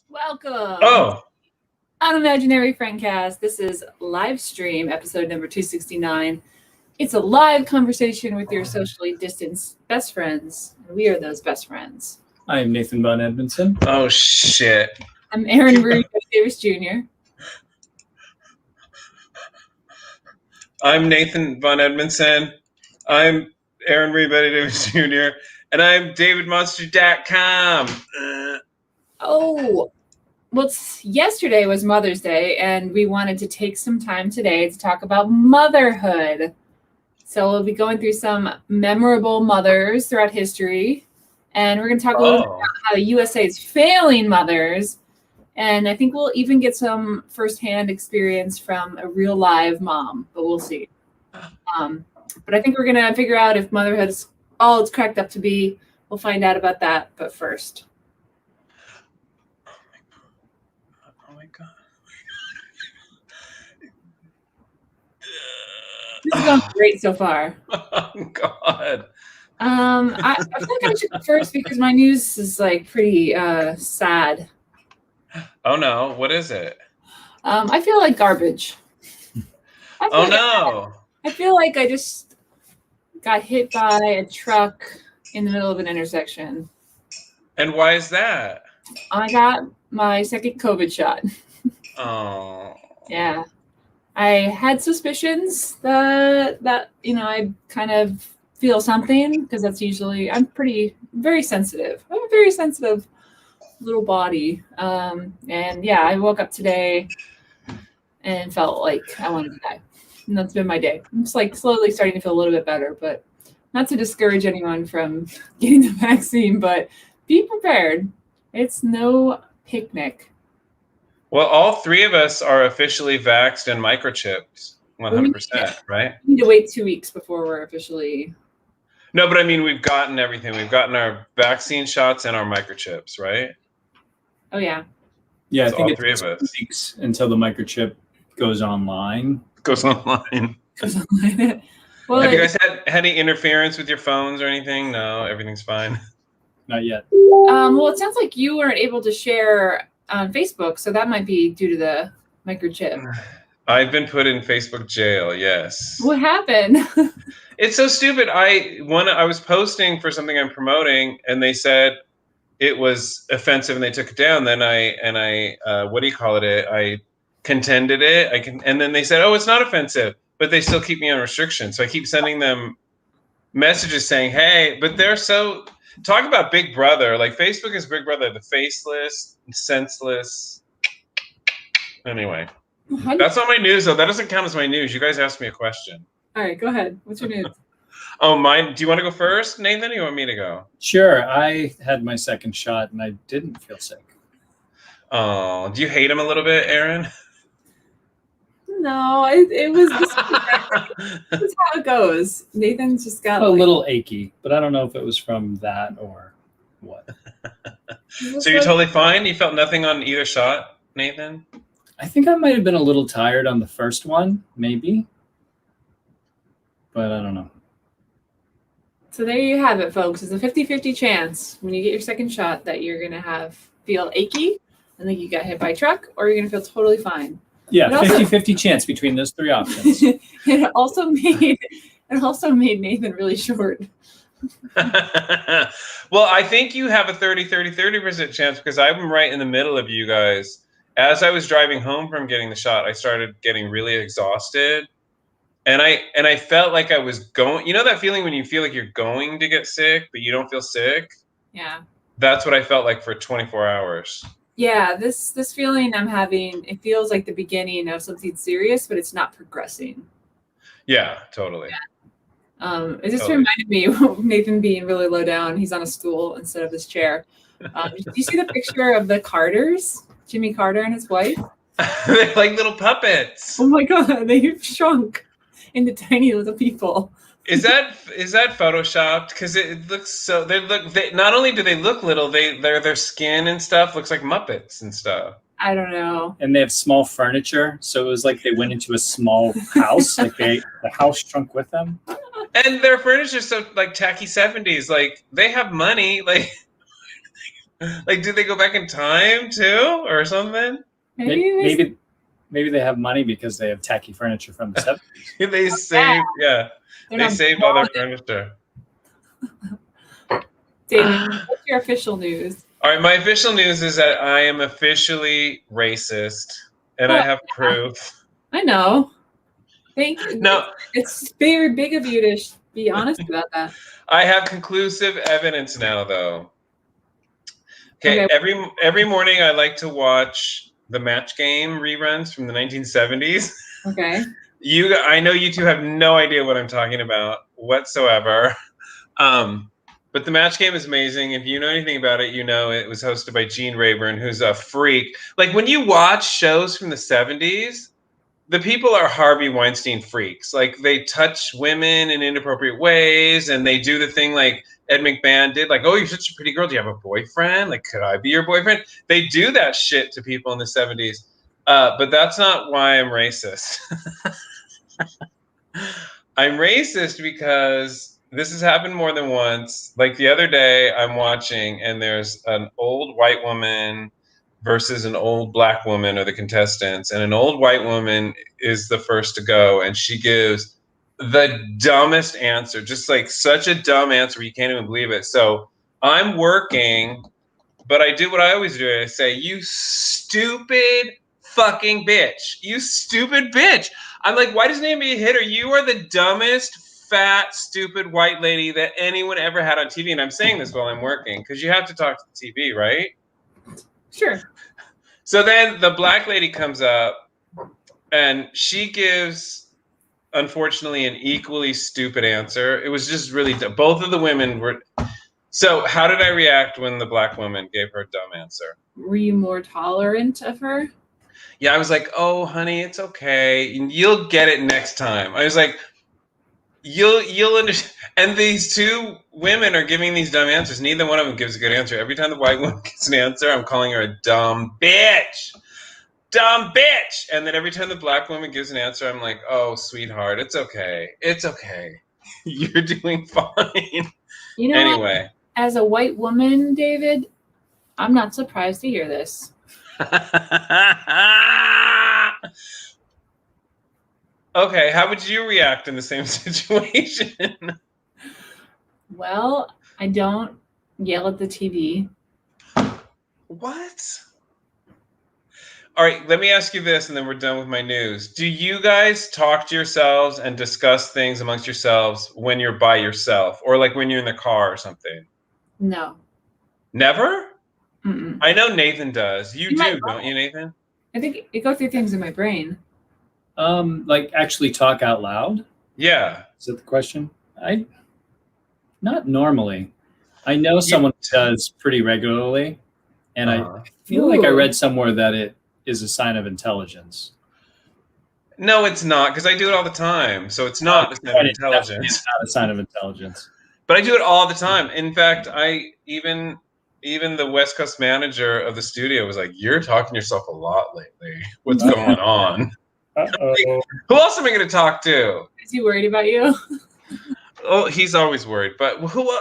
Welcome. Oh, Unimaginary Friendcast. This is live stream episode number 269. It's a live conversation with your socially distanced best friends. And we are those best friends. I am Nathan Von Edmondson. oh shit. I'm Aaron Marie Davis Jr. I'm Nathan Von Edmondson. I'm Aaron Marie Betty Davis Jr. And I'm DavidMonster.com. Oh, well, yesterday was Mother's Day, and we wanted to take some time today to talk about motherhood. So we'll be going through some memorable mothers throughout history, and we're going to talk a little bit about how the USA is failing mothers, and I think we'll even get some firsthand experience from a real live mom, but we'll see. But I think we're going to figure out if motherhood is all it's cracked up to be. We'll find out about that, but first. Oh my God. This is going great so far. Oh God. I feel like I should go first because my news is like pretty sad. Oh no, what is it? I feel like garbage. I feel like I just got hit by a truck in the middle of an intersection. And why is that? I got my second COVID shot. Oh. Yeah. I had suspicions that I kind of feel something because that's usually I'm very sensitive. I have a very sensitive little body. And yeah, I woke up today and felt like I wanted to die. And that's been my day. I'm just like slowly starting to feel a little bit better, but not to discourage anyone from getting the vaccine, but be prepared. It's no picnic. Well, all three of us are officially vaxxed and microchipped 100%, right? We need to wait 2 weeks before we're officially... No, but I mean, we've gotten everything. We've gotten our vaccine shots and our microchips, right? Oh, yeah. Yeah, So I think all it three of takes us. weeks until the microchip goes online. Goes online. Well, Have you guys had any interference with your phones or anything? No, everything's fine. Not yet. well, it sounds like you weren't able to share on Facebook, so that might be due to the microchip. I've been put in Facebook jail, yes. What happened? It's so stupid. I was posting for something I'm promoting, and they said it was offensive, and they took it down. Then I what do you call it? I contended it. And then they said, oh, it's not offensive, but they still keep me on restriction. So I keep sending them messages saying, hey, but they're so talk about Big Brother. Like Facebook is Big Brother, the faceless, senseless. Anyway, that's not my news though. That doesn't count as my news. You guys asked me a question. All right, go ahead. What's your news? Oh, mine. Do you want to go first, Nathan? Or you want me to go? Sure, I had my second shot and I didn't feel sick. Oh, do you hate him a little bit, Aaron? No, it was this is how it goes. Nathan's just got A little achy, but I don't know if it was from that or what. So you're totally fine? You felt nothing on either shot, Nathan? I think I might have been a little tired on the first one, maybe. But I don't know. So there you have it, folks. It's a 50-50 chance when you get your second shot that you're going to feel achy and then you got hit by a truck, or you're going to feel totally fine. Yeah, It also- 50-50 chance between those three options. It also made Nathan really short. Well, I think you have a 30% chance because I'm right in the middle of you guys. As I was driving home from getting the shot, I started getting really exhausted. And I felt like I was going, you know that feeling when you feel like you're going to get sick, but you don't feel sick? Yeah. That's what I felt like for 24 hours. Yeah, this feeling I'm having, it feels like the beginning of something serious, but it's not progressing. Yeah, totally. It just Totally. reminded me of Nathan being really low down. He's on a stool instead of his chair. Did you see the picture of the Carters? Jimmy Carter and his wife? They're like little puppets. Oh my God, they've shrunk into tiny little people. Is that photoshopped? Because it looks so. They not only do they look little, their skin and stuff looks like Muppets and stuff. I don't know. And they have small furniture, so it was like they went into a small house, like the house shrunk with them. And their furniture's so like tacky 70s. Like they have money. Like Like, did they go back in time too, or something? Maybe they have money because they have tacky furniture from the 70s. They saved, yeah, They're they not saved all their furniture. David, what's your official news? All right, my official news is that I am officially racist, and I have proof. I know. Thank you. No, It's very big of you to be honest about that. I have conclusive evidence now, though. Okay, every morning I like to watch the Match Game reruns from the 1970s. Okay. I know you two have no idea what I'm talking about whatsoever. But the Match Game is amazing. If you know anything about it, you know it was hosted by Gene Rayburn, who's a freak. Like, when you watch shows from the 70s, the people are Harvey Weinstein freaks. Like, they touch women in inappropriate ways, and they do the thing like Ed McMahon did, like, oh, you're such a pretty girl. Do you have a boyfriend? Like, could I be your boyfriend? They do that shit to people in the 70s. But that's not why I'm racist. I'm racist because this has happened more than once. Like, the other day, I'm watching, and there's an old white woman versus an old black woman are the contestants, and an old white woman is the first to go, and she gives the dumbest answer, just like such a dumb answer you can't even believe it. So I'm working, but I do what I always do. I say, you stupid fucking bitch. You stupid bitch. I'm like, why doesn't anybody hit her? You are the dumbest, fat, stupid white lady that anyone ever had on TV. And I'm saying this while I'm working because you have to talk to the TV, right? Sure. So then the black lady comes up and she gives, unfortunately, an equally stupid answer. It was just really dumb. Both of the women were. So how did I react when the black woman gave her a dumb answer? Were you more tolerant of her? Yeah, I was like, oh, honey, it's okay. You'll get it next time. I was like, you'll understand. And these two women are giving these dumb answers. Neither one of them gives a good answer. Every time the white woman gets an answer, I'm calling her a dumb bitch. Dumb bitch. And then every time the black woman gives an answer, I'm like, oh, sweetheart, it's okay. It's okay. You're doing fine. You know Anyway. what? As a white woman, David, I'm not surprised to hear this. Okay, how would you react in the same situation? Well, I don't yell at the TV. What? All right, let me ask you this, and then we're done with my news. Do you guys talk to yourselves and discuss things amongst yourselves when you're by yourself, or like when you're in the car or something? No. Never? Mm-mm. I know Nathan does. You do, might don't you, Nathan? I think it goes through things in my brain. Like actually talk out loud? Yeah. Is that the question? Not normally. I know someone does pretty regularly, and I feel like I read somewhere that it is a sign of intelligence. No, it's not, because I do it all the time. So it's not a sign of intelligence. It's not a sign of intelligence. But I do it all the time. In fact, even the West Coast manager of the studio was like, "You're talking to yourself a lot lately. What's going on?" Uh-oh. Who else am I going to talk to? Is he worried about you? Oh, he's always worried. But who?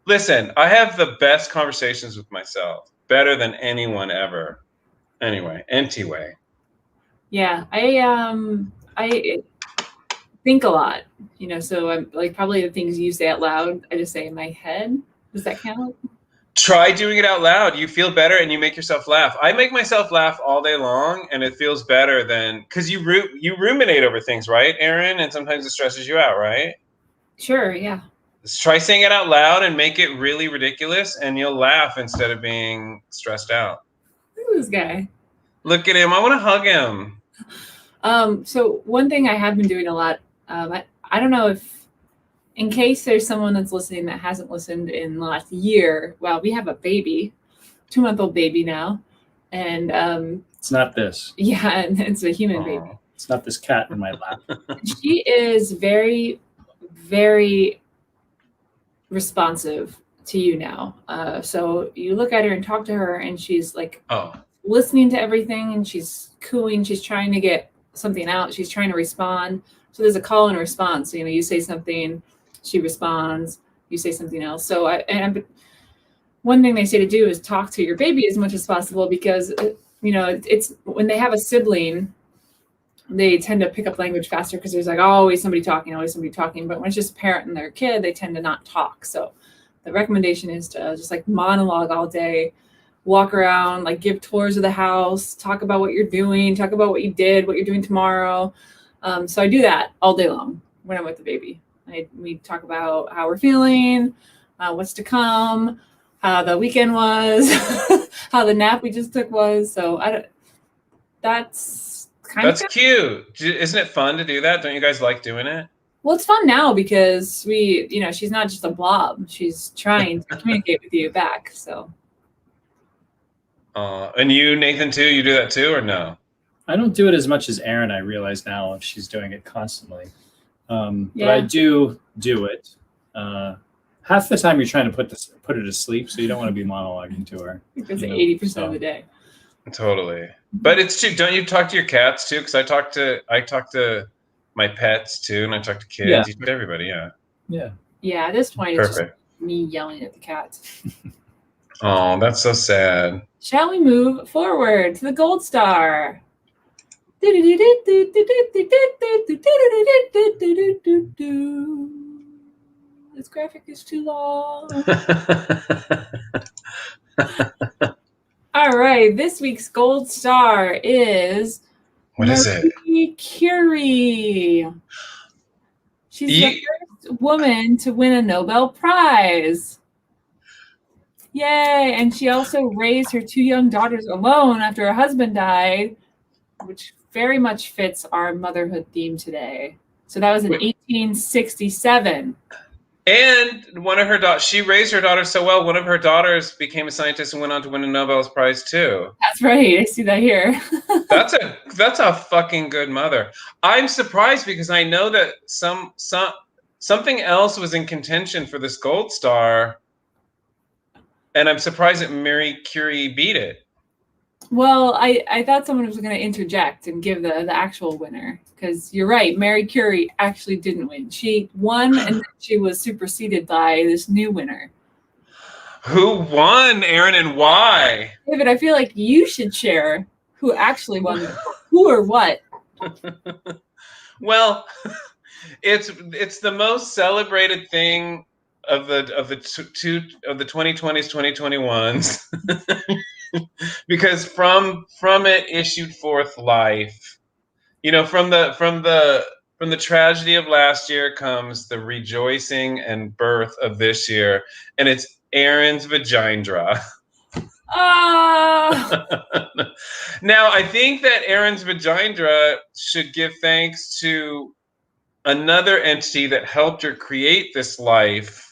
Listen, I have the best conversations with myself, better than anyone ever. Anyway. Yeah, I think a lot, so I'm like probably the things you say out loud, I just say in my head. Does that count? Try doing it out loud. You feel better and you make yourself laugh. I make myself laugh all day long, and it feels better than, because you ruminate over things, right, Aaron? And sometimes it stresses you out, right? Sure, yeah. Just try saying it out loud and make it really ridiculous, and you'll laugh instead of being stressed out. Look at this guy. Look at him. I want to hug him. So one thing I have been doing a lot, I don't know if, in case there's someone that's listening that hasn't listened in the last year, well, we have a baby, 2-month-old baby now. And it's not this. Yeah, and it's a human baby. It's not this cat in my lap. She is very, very responsive to you now. So you look at her and talk to her, and she's like listening to everything, and she's cooing. She's trying to get something out. She's trying to respond. So there's a call and response. You say something, she responds, you say something else. So one thing they say to do is talk to your baby as much as possible, because it's when they have a sibling, they tend to pick up language faster because there's like always somebody talking. But when it's just a parent and their kid, they tend to not talk. So the recommendation is to just like monologue all day, walk around, like give tours of the house, talk about what you're doing, talk about what you did, what you're doing tomorrow. So I do that all day long when I'm with the baby. We talk about how we're feeling, what's to come, how the weekend was, how the nap we just took was. So that's cute. Isn't it fun to do that? Don't you guys like doing it? Well, it's fun now because she's not just a blob. She's trying to communicate with you back. So. And you, Nathan, too? You do that too, or no? I don't do it as much as Erin. I realize now she's doing it constantly. But I do it. Half the time you're trying to put her to sleep, so you don't want to be monologuing to her. I think that's 80% of the day. Totally. But it's true. Don't you talk to your cats too? Because I talk to my pets too, and I talk to kids. Yeah. You talk to everybody. Yeah. Yeah. Yeah. At this point, it's just me yelling at the cats. Oh, that's so sad. Shall we move forward to the gold star? This graphic is too long. All right, this week's gold star is Marie Curie. She's the first woman to win a Nobel Prize. Yay! And she also raised her 2 young daughters alone after her husband died, which very much fits our motherhood theme today. So that was in 1867. And one of her daughters, she raised her daughters so well, one of her daughters became a scientist and went on to win a Nobel Prize too. That's right. I see that here. That's a fucking good mother. I'm surprised because I know that something else was in contention for this gold star, and I'm surprised that Marie Curie beat it. Well, I thought someone was going to interject and give the actual winner, because you're right. Marie Curie actually didn't win. She won, and then she was superseded by this new winner. Who won, Erin, and why? David, I feel like you should share who actually won, who or what. Well, it's the most celebrated thing of the 2020s, 2021s. Because from it issued forth life. From the tragedy of last year comes the rejoicing and birth of this year, and it's Erin's vagina. Now, I think that Erin's vagina should give thanks to another entity that helped her create this life.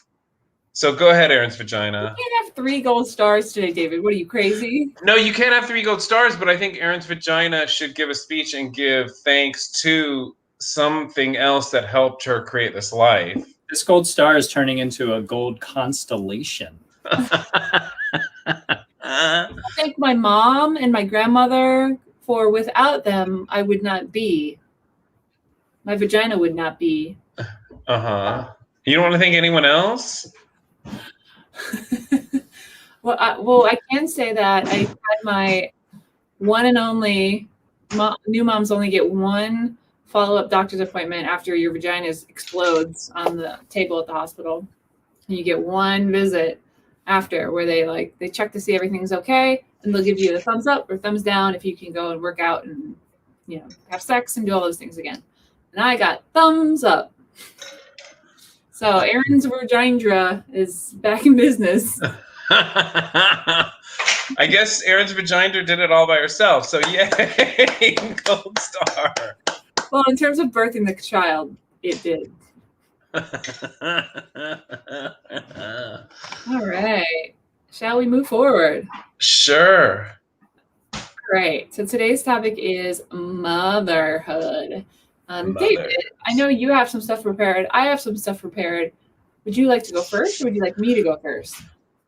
So go ahead, Erin's vagina. You can't have 3 gold stars today, David. What are you, crazy? No, you can't have 3 gold stars, but I think Erin's vagina should give a speech and give thanks to something else that helped her create this life. This gold star is turning into a gold constellation. I thank my mom and my grandmother, for without them, I would not be. My vagina would not be. Uh-huh. You don't want to thank anyone else? Well, I can say that I had my one and only, new moms only get one follow-up doctor's appointment after your vagina explodes on the table at the hospital. And you get one visit after where they check to see everything's okay, and they'll give you the thumbs up or thumbs down if you can go and work out and have sex and do all those things again. And I got thumbs up. So Erin's vagina is back in business. I guess Erin's vagina did it all by herself. So yay, gold star. Well, in terms of birthing the child, it did. All right. Shall we move forward? Sure. Great. So today's topic is motherhood. David, I know you have some stuff prepared. I have some stuff prepared. Would you like to go first, or would you like me to go first?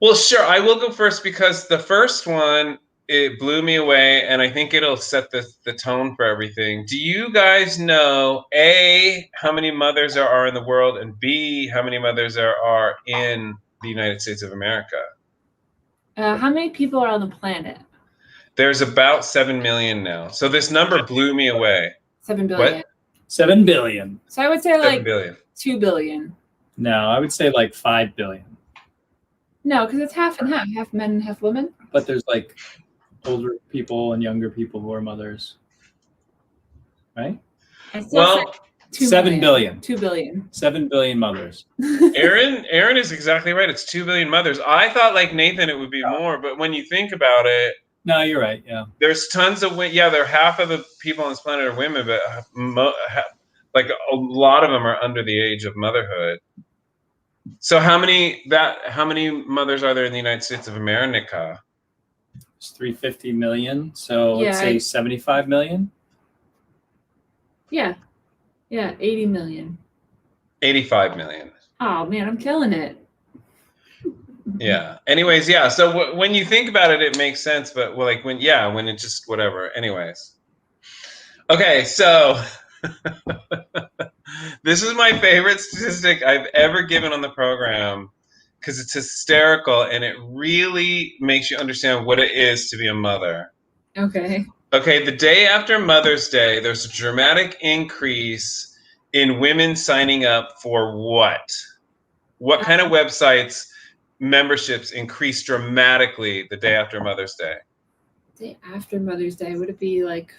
Well, sure. I will go first because the first one, it blew me away, and I think it'll set the tone for everything. Do you guys know, A, how many mothers there are in the world, and B, how many mothers there are in the United States of America? How many people are on the planet? There's about 7 million now. So this number blew me away. 7 billion. What? 7 billion. So I would say 7 billion. 2 billion. No, I would say like 5 billion. No, because it's half and half men and half women. But there's like older people and younger people who are mothers, right? Well, 7 billion. 2 billion. 7 billion mothers. Aaron is exactly right. It's 2 billion mothers. I thought like Nathan it would be more, but when you think about it, no, you're right. Yeah, there's tons of they're half of the people on this planet are women, but like a lot of them are under the age of motherhood. So how many mothers are there in the United States of America? It's 350 million. So Yeah, let's say 75 million. Yeah, 80 million. 85 million. Oh man, I'm killing it. Yeah. Anyways, yeah. So when you think about it, it makes sense. But when it just whatever. Anyways. Okay, so this is my favorite statistic I've ever given on the program because it's hysterical and it really makes you understand what it is to be a mother. Okay. Okay, the day after Mother's Day, there's a dramatic increase in women signing up for what? What kind of websites memberships increase dramatically the day after Mother's Day? Day after Mother's Day, would it be like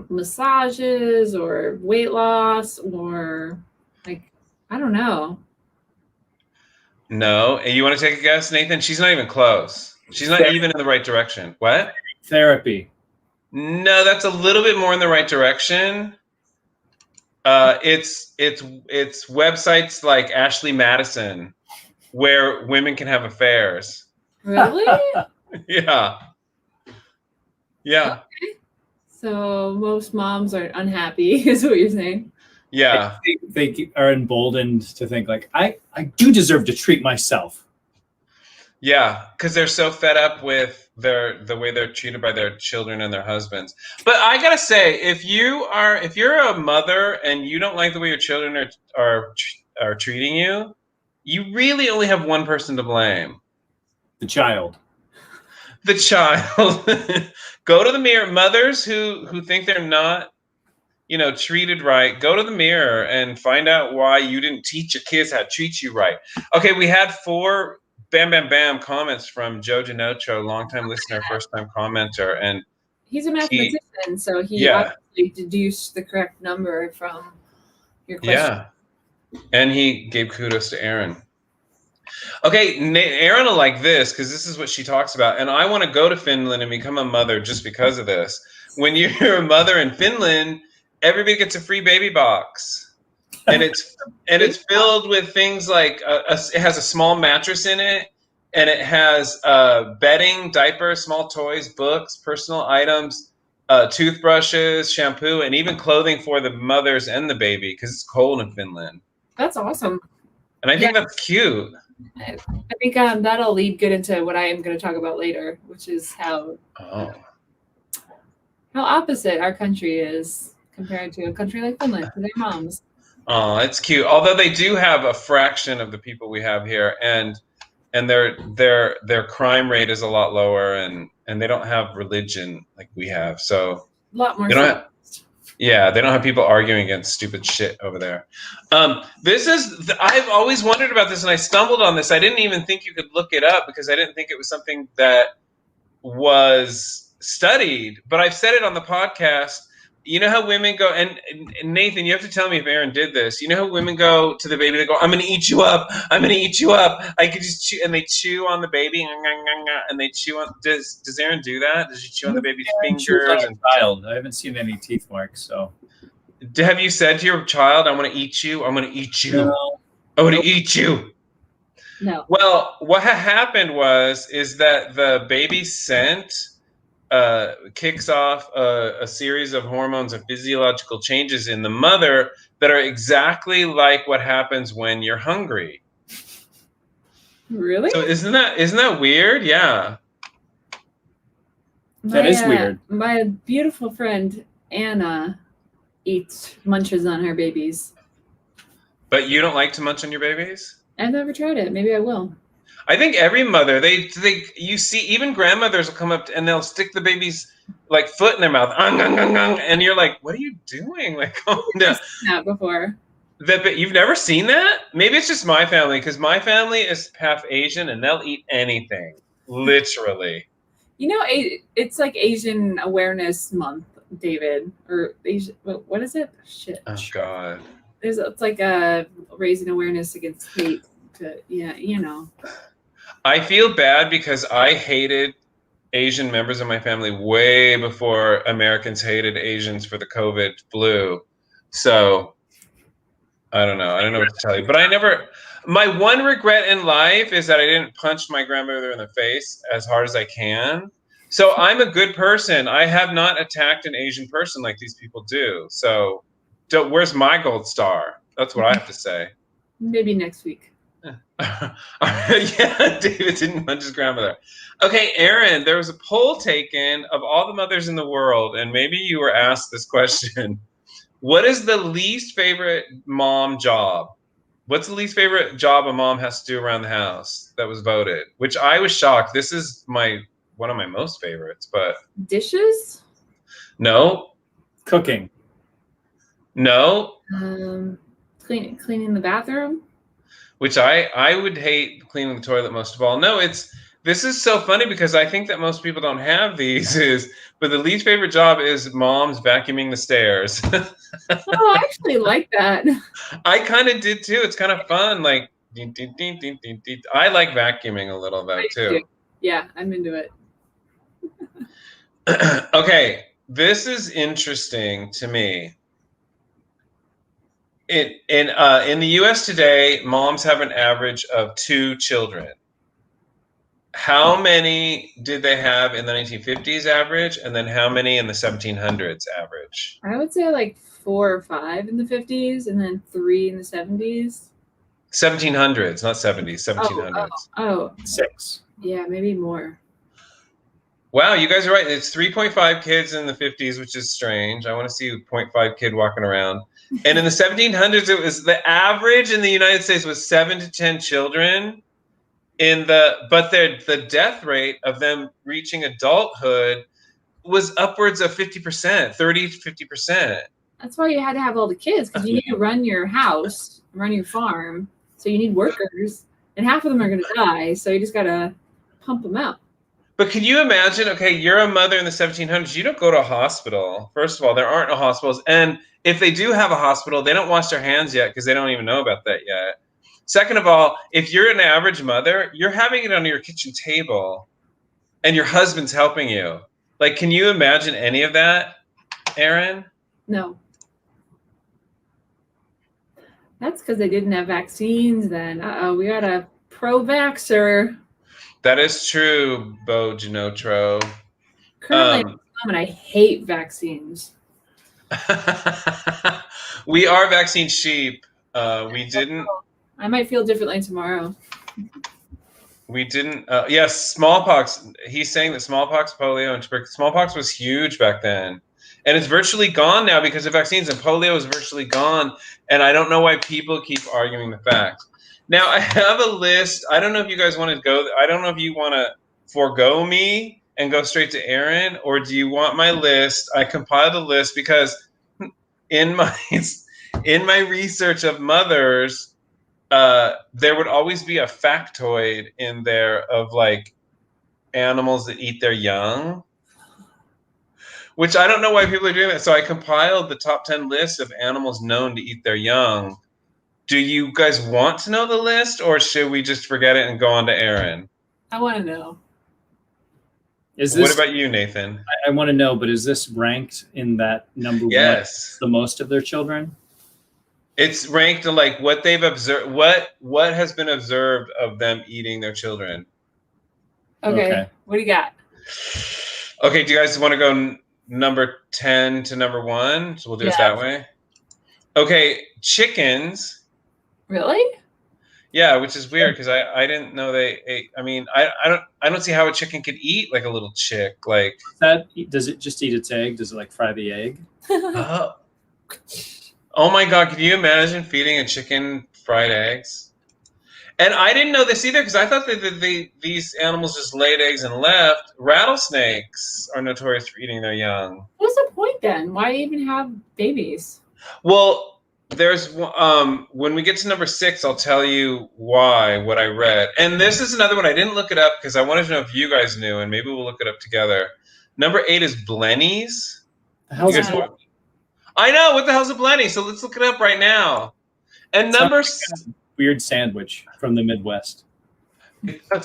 massages or weight loss or like, I don't know. No. And you want to take a guess, Nathan? She's not even close. She's not even in the right direction. What? Therapy. No, that's a little bit more in the right direction. It's websites like Ashley Madison where women can have affairs. Really? Yeah. Okay. So most moms are unhappy, is what you're saying. Yeah. They are emboldened to think like, I do deserve to treat myself. Yeah, because they're so fed up with the way they're treated by their children and their husbands. But I gotta say, if you're a mother and you don't like the way your children are treating you, you really only have one person to blame. The child. The child. Go to the mirror. Mothers who think they're not, treated right, go to the mirror and find out why you didn't teach your kids how to treat you right. Okay, we had 4 bam comments from Joe Denotro, longtime listener, first-time commenter, and he's a mathematician, so he obviously deduced the correct number from your question. Yeah, and he gave kudos to Aaron. Okay, Aaron will like this because this is what she talks about, and I want to go to Finland and become a mother just because of this. When you're a mother in Finland, everybody gets a free baby box. And it's filled with things like it has a small mattress in it, and it has bedding, diapers, small toys, books, personal items, toothbrushes, shampoo, and even clothing for the mothers and the baby because it's cold in Finland. That's awesome. And I think that's cute. I think that'll lead good into what I am going to talk about later, which is how opposite our country is compared to a country like Finland for their moms. Oh, it's cute. Although they do have a fraction of the people we have here, and their crime rate is a lot lower, and they don't have religion like we have. So a lot more. They don't have people arguing against stupid shit over there. I've always wondered about this, and I stumbled on this. I didn't even think you could look it up because I didn't think it was something that was studied. But I've said it on the podcast. You know how women go, and Nathan, you have to tell me if Aaron did this. You know how women go to the baby, they go, "I'm going to eat you up. I'm going to eat you up." I could just chew, and they chew on the baby, and they chew on. Does Aaron do that? Does she chew on the baby's fingers? And child, I haven't seen any teeth marks. So, have you said to your child, "I'm going to eat you. I'm going to eat you. No. I'm going to eat you"? No. Well, what happened is that the baby scent kicks off a series of hormones and physiological changes in the mother that are exactly like what happens when you're hungry. Really? So isn't that weird? Yeah. That is weird. My beautiful friend Anna munches on her babies. But you don't like to munch on your babies? I've never tried it. Maybe I will. I think every mother, you see, even grandmothers will come up and they'll stick the baby's like foot in their mouth, and you're like, what are you doing? Like, calm down. I've seen that before. You've never seen that? Maybe it's just my family, because my family is half Asian and they'll eat anything, literally. You know, it's like Asian Awareness Month, David, or Asian. What is it? Shit. Oh God. It's like a raising awareness against hate. Yeah, you know. I feel bad because I hated Asian members of my family way before Americans hated Asians for the COVID flu. So I don't know. I don't know what to tell you. But my one regret in life is that I didn't punch my grandmother in the face as hard as I can. So I'm a good person. I have not attacked an Asian person like these people do. So where's my gold star? That's what I have to say. Maybe next week. Yeah, David didn't punch his grandmother. Okay, Aaron, there was a poll taken of all the mothers in the world, and maybe you were asked this question. What is the least favorite mom job? What's the least favorite job a mom has to do around the house that was voted? Which I was shocked. This is one of my most favorites, but dishes? No. Cooking? No. Cleaning the bathroom? Which I would hate cleaning the toilet most of all. No, this is so funny because I think that most people don't have these. But the least favorite job is mom's vacuuming the stairs. Oh, I actually like that. I kind of did too. It's kind of fun. Like, I like vacuuming a little though too. Yeah, I'm into it. Okay, this is interesting to me. In the U.S. today, moms have an average of 2 children. How many did they have in the 1950s average, and then how many in the 1700s average? I would say like 4 or 5 in the 50s, and then 3 in the 70s. 1700s, not 70s. 1700s. Oh, 6. Yeah, maybe more. Wow, you guys are right. It's 3.5 kids in the 50s, which is strange. I want to see a 0.5 kid walking around. And in the 1700s, it was the average in the United States was 7 to 10 children. But the death rate of them reaching adulthood was upwards of 50%, 30 to 50%. That's why you had to have all the kids, because you need to run your house, run your farm. So you need workers, and half of them are going to die. So you just got to pump them out. But can you imagine, okay, you're a mother in the 1700s, you don't go to a hospital. First of all, there aren't no hospitals. And if they do have a hospital, they don't wash their hands yet because they don't even know about that yet. Second of all, if you're an average mother, you're having it on your kitchen table and your husband's helping you. Like, can you imagine any of that, Aaron? No. That's because they didn't have vaccines then. Uh-oh, we got a pro-vaxxer. That is true, Bo Genotro. Currently, at the moment, I hate vaccines. We are vaccine sheep. We didn't. I might feel differently tomorrow. We didn't. Yes, smallpox. He's saying that smallpox, polio, and tuberculosis. Smallpox was huge back then. And it's virtually gone now because of vaccines. And polio is virtually gone. And I don't know why people keep arguing the fact. Now, I have a list. I don't know if you guys want to go. I don't know if you want to forego me and go straight to Aaron, or do you want my list? I compiled a list because in my research of mothers, there would always be a factoid in there of like animals that eat their young, which I don't know why people are doing that. So I compiled the top 10 lists of animals known to eat their young. Do you guys want to know the list, or should we just forget it and go on to Aaron? I want to know. What about you, Nathan? I want to know, but is this ranked in that number yes. 1, the most of their children? It's ranked to like what they've observed, what has been observed of them eating their children. Okay. What do you got? Okay, do you guys want to go number 10 to number 1? So we'll do it that way. Okay, chickens. Really? Yeah, which is weird because I didn't know they ate. I mean, I don't see how a chicken could eat like a little chick. Like does it just eat its egg? Does it like fry the egg? Oh my God, can you imagine feeding a chicken fried eggs? And I didn't know this either because I thought that these animals just laid eggs and left. Rattlesnakes are notorious for eating their young. What's the point then? Why even have babies? Well, there's when we get to number 6, I'll tell you what I read. And this is another one I didn't look it up because I wanted to know if you guys knew, and maybe we'll look it up together. Number 8 is blennies. How's it? I know, what the hell's a blenny? So let's look it up right now. And Weird sandwich from the Midwest.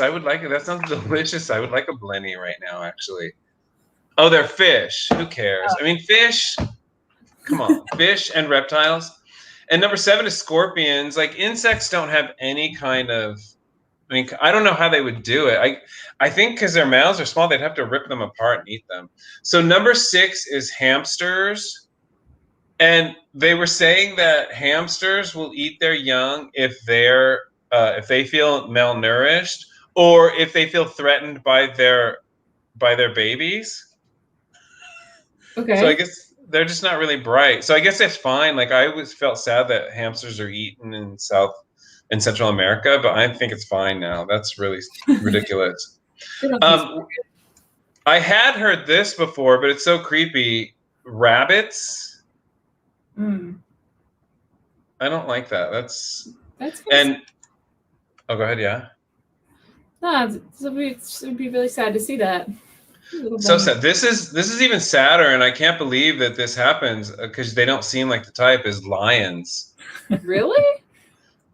I would like it. That sounds delicious. I would like a blenny right now, actually. Oh, they're fish. Who cares? I mean, fish. Come on, fish and reptiles. And number 7 is scorpions. Like, insects don't have any kind of. I mean, I don't know how they would do it. I think because their mouths are small, they'd have to rip them apart and eat them. So number 6 is hamsters. And they were saying that hamsters will eat their young if they feel malnourished or if they feel threatened by their babies. Okay. So I guess they're just not really bright. So I guess that's fine. Like, I always felt sad that hamsters are eaten in Central America, but I think it's fine now. That's really ridiculous. I had heard this before, but it's so creepy. Rabbits. I don't like that. That's and oh, go ahead. Yeah. No, it would be really sad to see that. So sad. This is even sadder, and I can't believe that this happens because they don't seem like the type. Is lions. Really?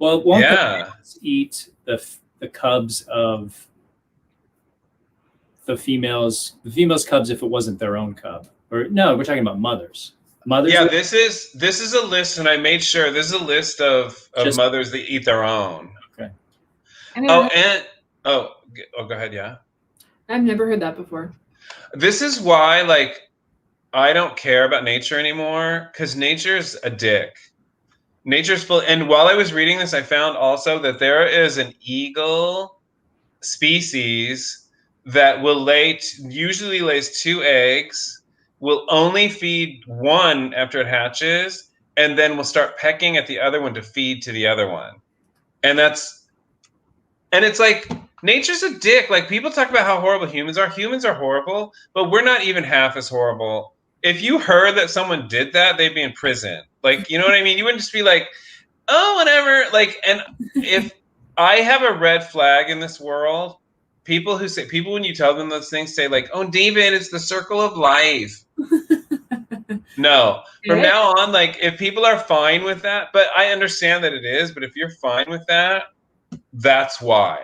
Well, won't the lions eat the cubs of the females cubs if it wasn't their own cub? Or no, we're talking about mothers. Mothers. Yeah, this is a list, and I made sure this is a list of mothers that eat their own. Okay. Go ahead. Yeah. I've never heard that before. This is why, like, I don't care about nature anymore because nature's a dick. Nature's full. And while I was reading this, I found also that there is an eagle species that will usually lays 2 eggs. Will only feed one after it hatches, and then will start pecking at the other one to feed to the other one. And it's like, nature's a dick. Like, people talk about how horrible humans are. Humans are horrible, but we're not even half as horrible. If you heard that someone did that, they'd be in prison. Like, you know what I mean? You wouldn't just be like, oh, whatever. Like, and if I have a red flag in this world, people when you tell them those things say like, oh, David, it's the circle of life. No, from now on, like, if people are fine with that, but I understand that it is, but if you're fine with that, that's why.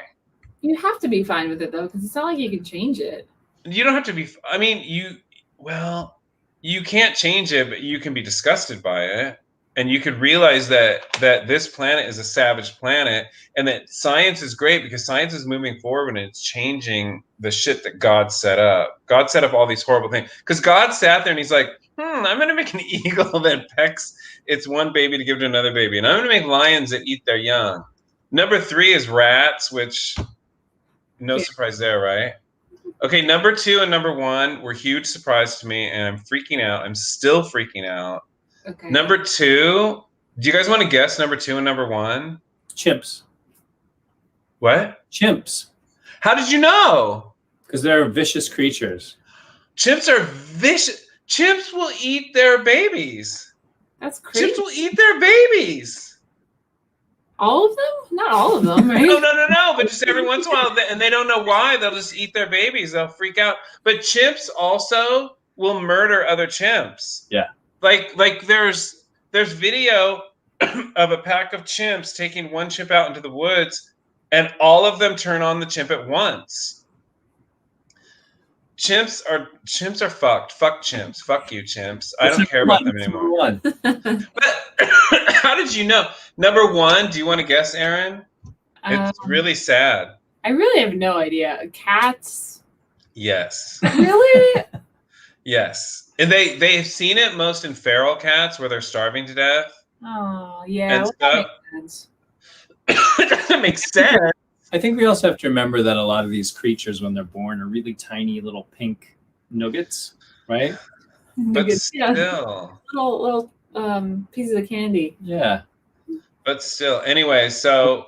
You have to be fine with it though, because it's not like you can change it. You don't have to be. I mean, you can't change it, but you can be disgusted by it. And you could realize that this planet is a savage planet, and that science is great because science is moving forward and it's changing the shit that God set up. God set up all these horrible things because God sat there and he's like, I'm going to make an eagle that pecks its one baby to give to another baby. And I'm going to make lions that eat their young. Number 3 is rats, which no surprise there, right? Okay, number 2 and number 1 were huge surprise to me, and I'm freaking out. I'm still freaking out. Okay. Number 2, do you guys want to guess number 2 and number 1? Chimps. What? Chimps. How did you know? Because they're vicious creatures. Chimps are vicious. Chimps will eat their babies. That's crazy. Chimps will eat their babies. All of them? Not all of them, right? No. But just every once in a while, and they don't know why, they'll just eat their babies. They'll freak out. But chimps also will murder other chimps. Yeah. Like there's video of a pack of chimps taking one chimp out into the woods, and all of them turn on the chimp at once. Chimps are fucked. Fuck chimps. Fuck you, chimps. I don't care about them anymore. But how did you know? Number 1, do you want to guess, Erin? It's really sad. I really have no idea. Cats? Yes. Really? Yes. And they've seen it most in feral cats where they're starving to death. Oh, yeah. And that makes sense. It doesn't make sense. I think we also have to remember that a lot of these creatures, when they're born, are really tiny little pink nuggets, right? But still. Little pieces of candy. Yeah. But still. Anyway, so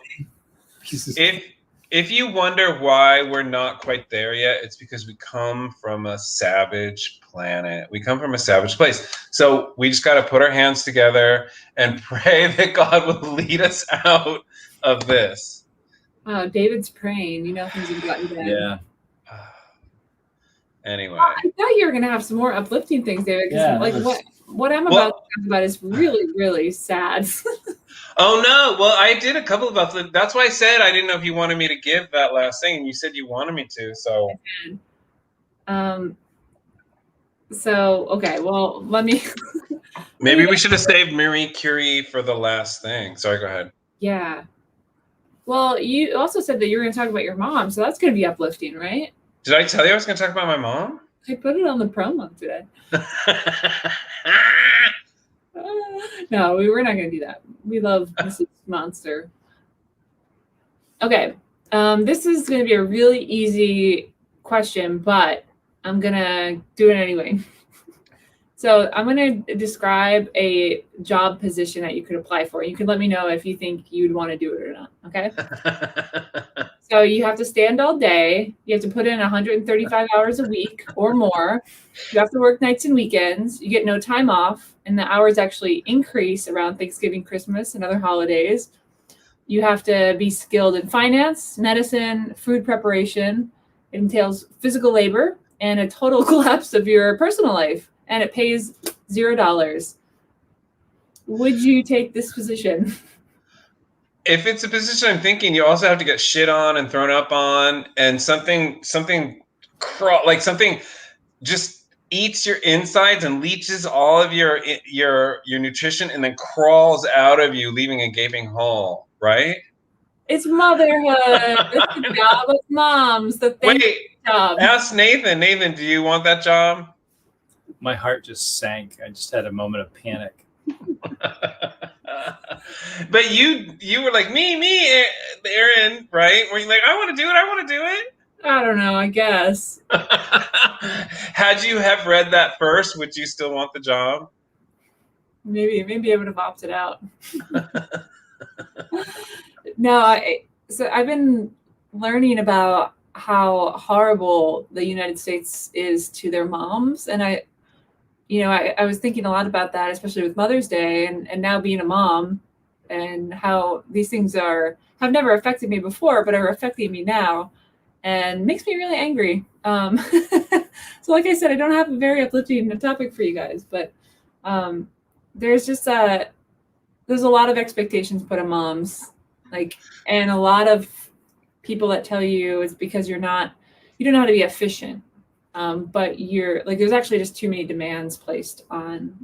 If you wonder why we're not quite there yet, it's because we come from a savage planet. We come from a savage place. So we just got to put our hands together and pray that God will lead us out of this. Oh, David's praying. You know things have gotten bad. Yeah. Anyway. I thought you were going to have some more uplifting things, David. Yeah, like what I'm about to talk about is really, really sad. Oh no! Well, I did a couple of uplifting. That's why I said I didn't know if you wanted me to give that last thing, and you said you wanted me to. So. So okay. Well, let me. Maybe we should have saved Marie Curie for the last thing. Sorry, go ahead. Yeah. Well, you also said that you were going to talk about your mom, so that's going to be uplifting, right? Did I tell you I was going to talk about my mom? I put it on the promo today. No, we're not going to do that. We love Mrs. Monster. Okay. This is going to be a really easy question, but I'm going to do it anyway. So I'm going to describe a job position that you could apply for. You can let me know if you think you'd want to do it or not. Okay. So you have to stand all day. You have to put in 135 hours a week or more. You have to work nights and weekends. You get no time off. And the hours actually increase around Thanksgiving, Christmas, and other holidays. You have to be skilled in finance, medicine, food preparation. It entails physical labor and a total collapse of your personal life. And it pays $0. Would you take this position? If it's a position I'm thinking, you also have to get shit on and thrown up on, and something just eats your insides and leaches all of your nutrition and then crawls out of you, leaving a gaping hole, right? It's motherhood. It's the job of moms. The job. Ask Nathan. Nathan, do you want that job? My heart just sank. I just had a moment of panic. But you were like, me, Aaron, right? Were you like, I want to do it? I don't know, I guess. Had you have read that first, would you still want the job? Maybe I would have opted out. No, so I've been learning about how horrible the United States is to their moms. And I was thinking a lot about that, especially with Mother's Day and now being a mom, and how these things have never affected me before, but are affecting me now, and makes me really angry. So like I said, I don't have a very uplifting topic for you guys, but there's just there's a lot of expectations put on moms, and a lot of people that tell you it's because you don't know how to be efficient. But there's actually just too many demands placed on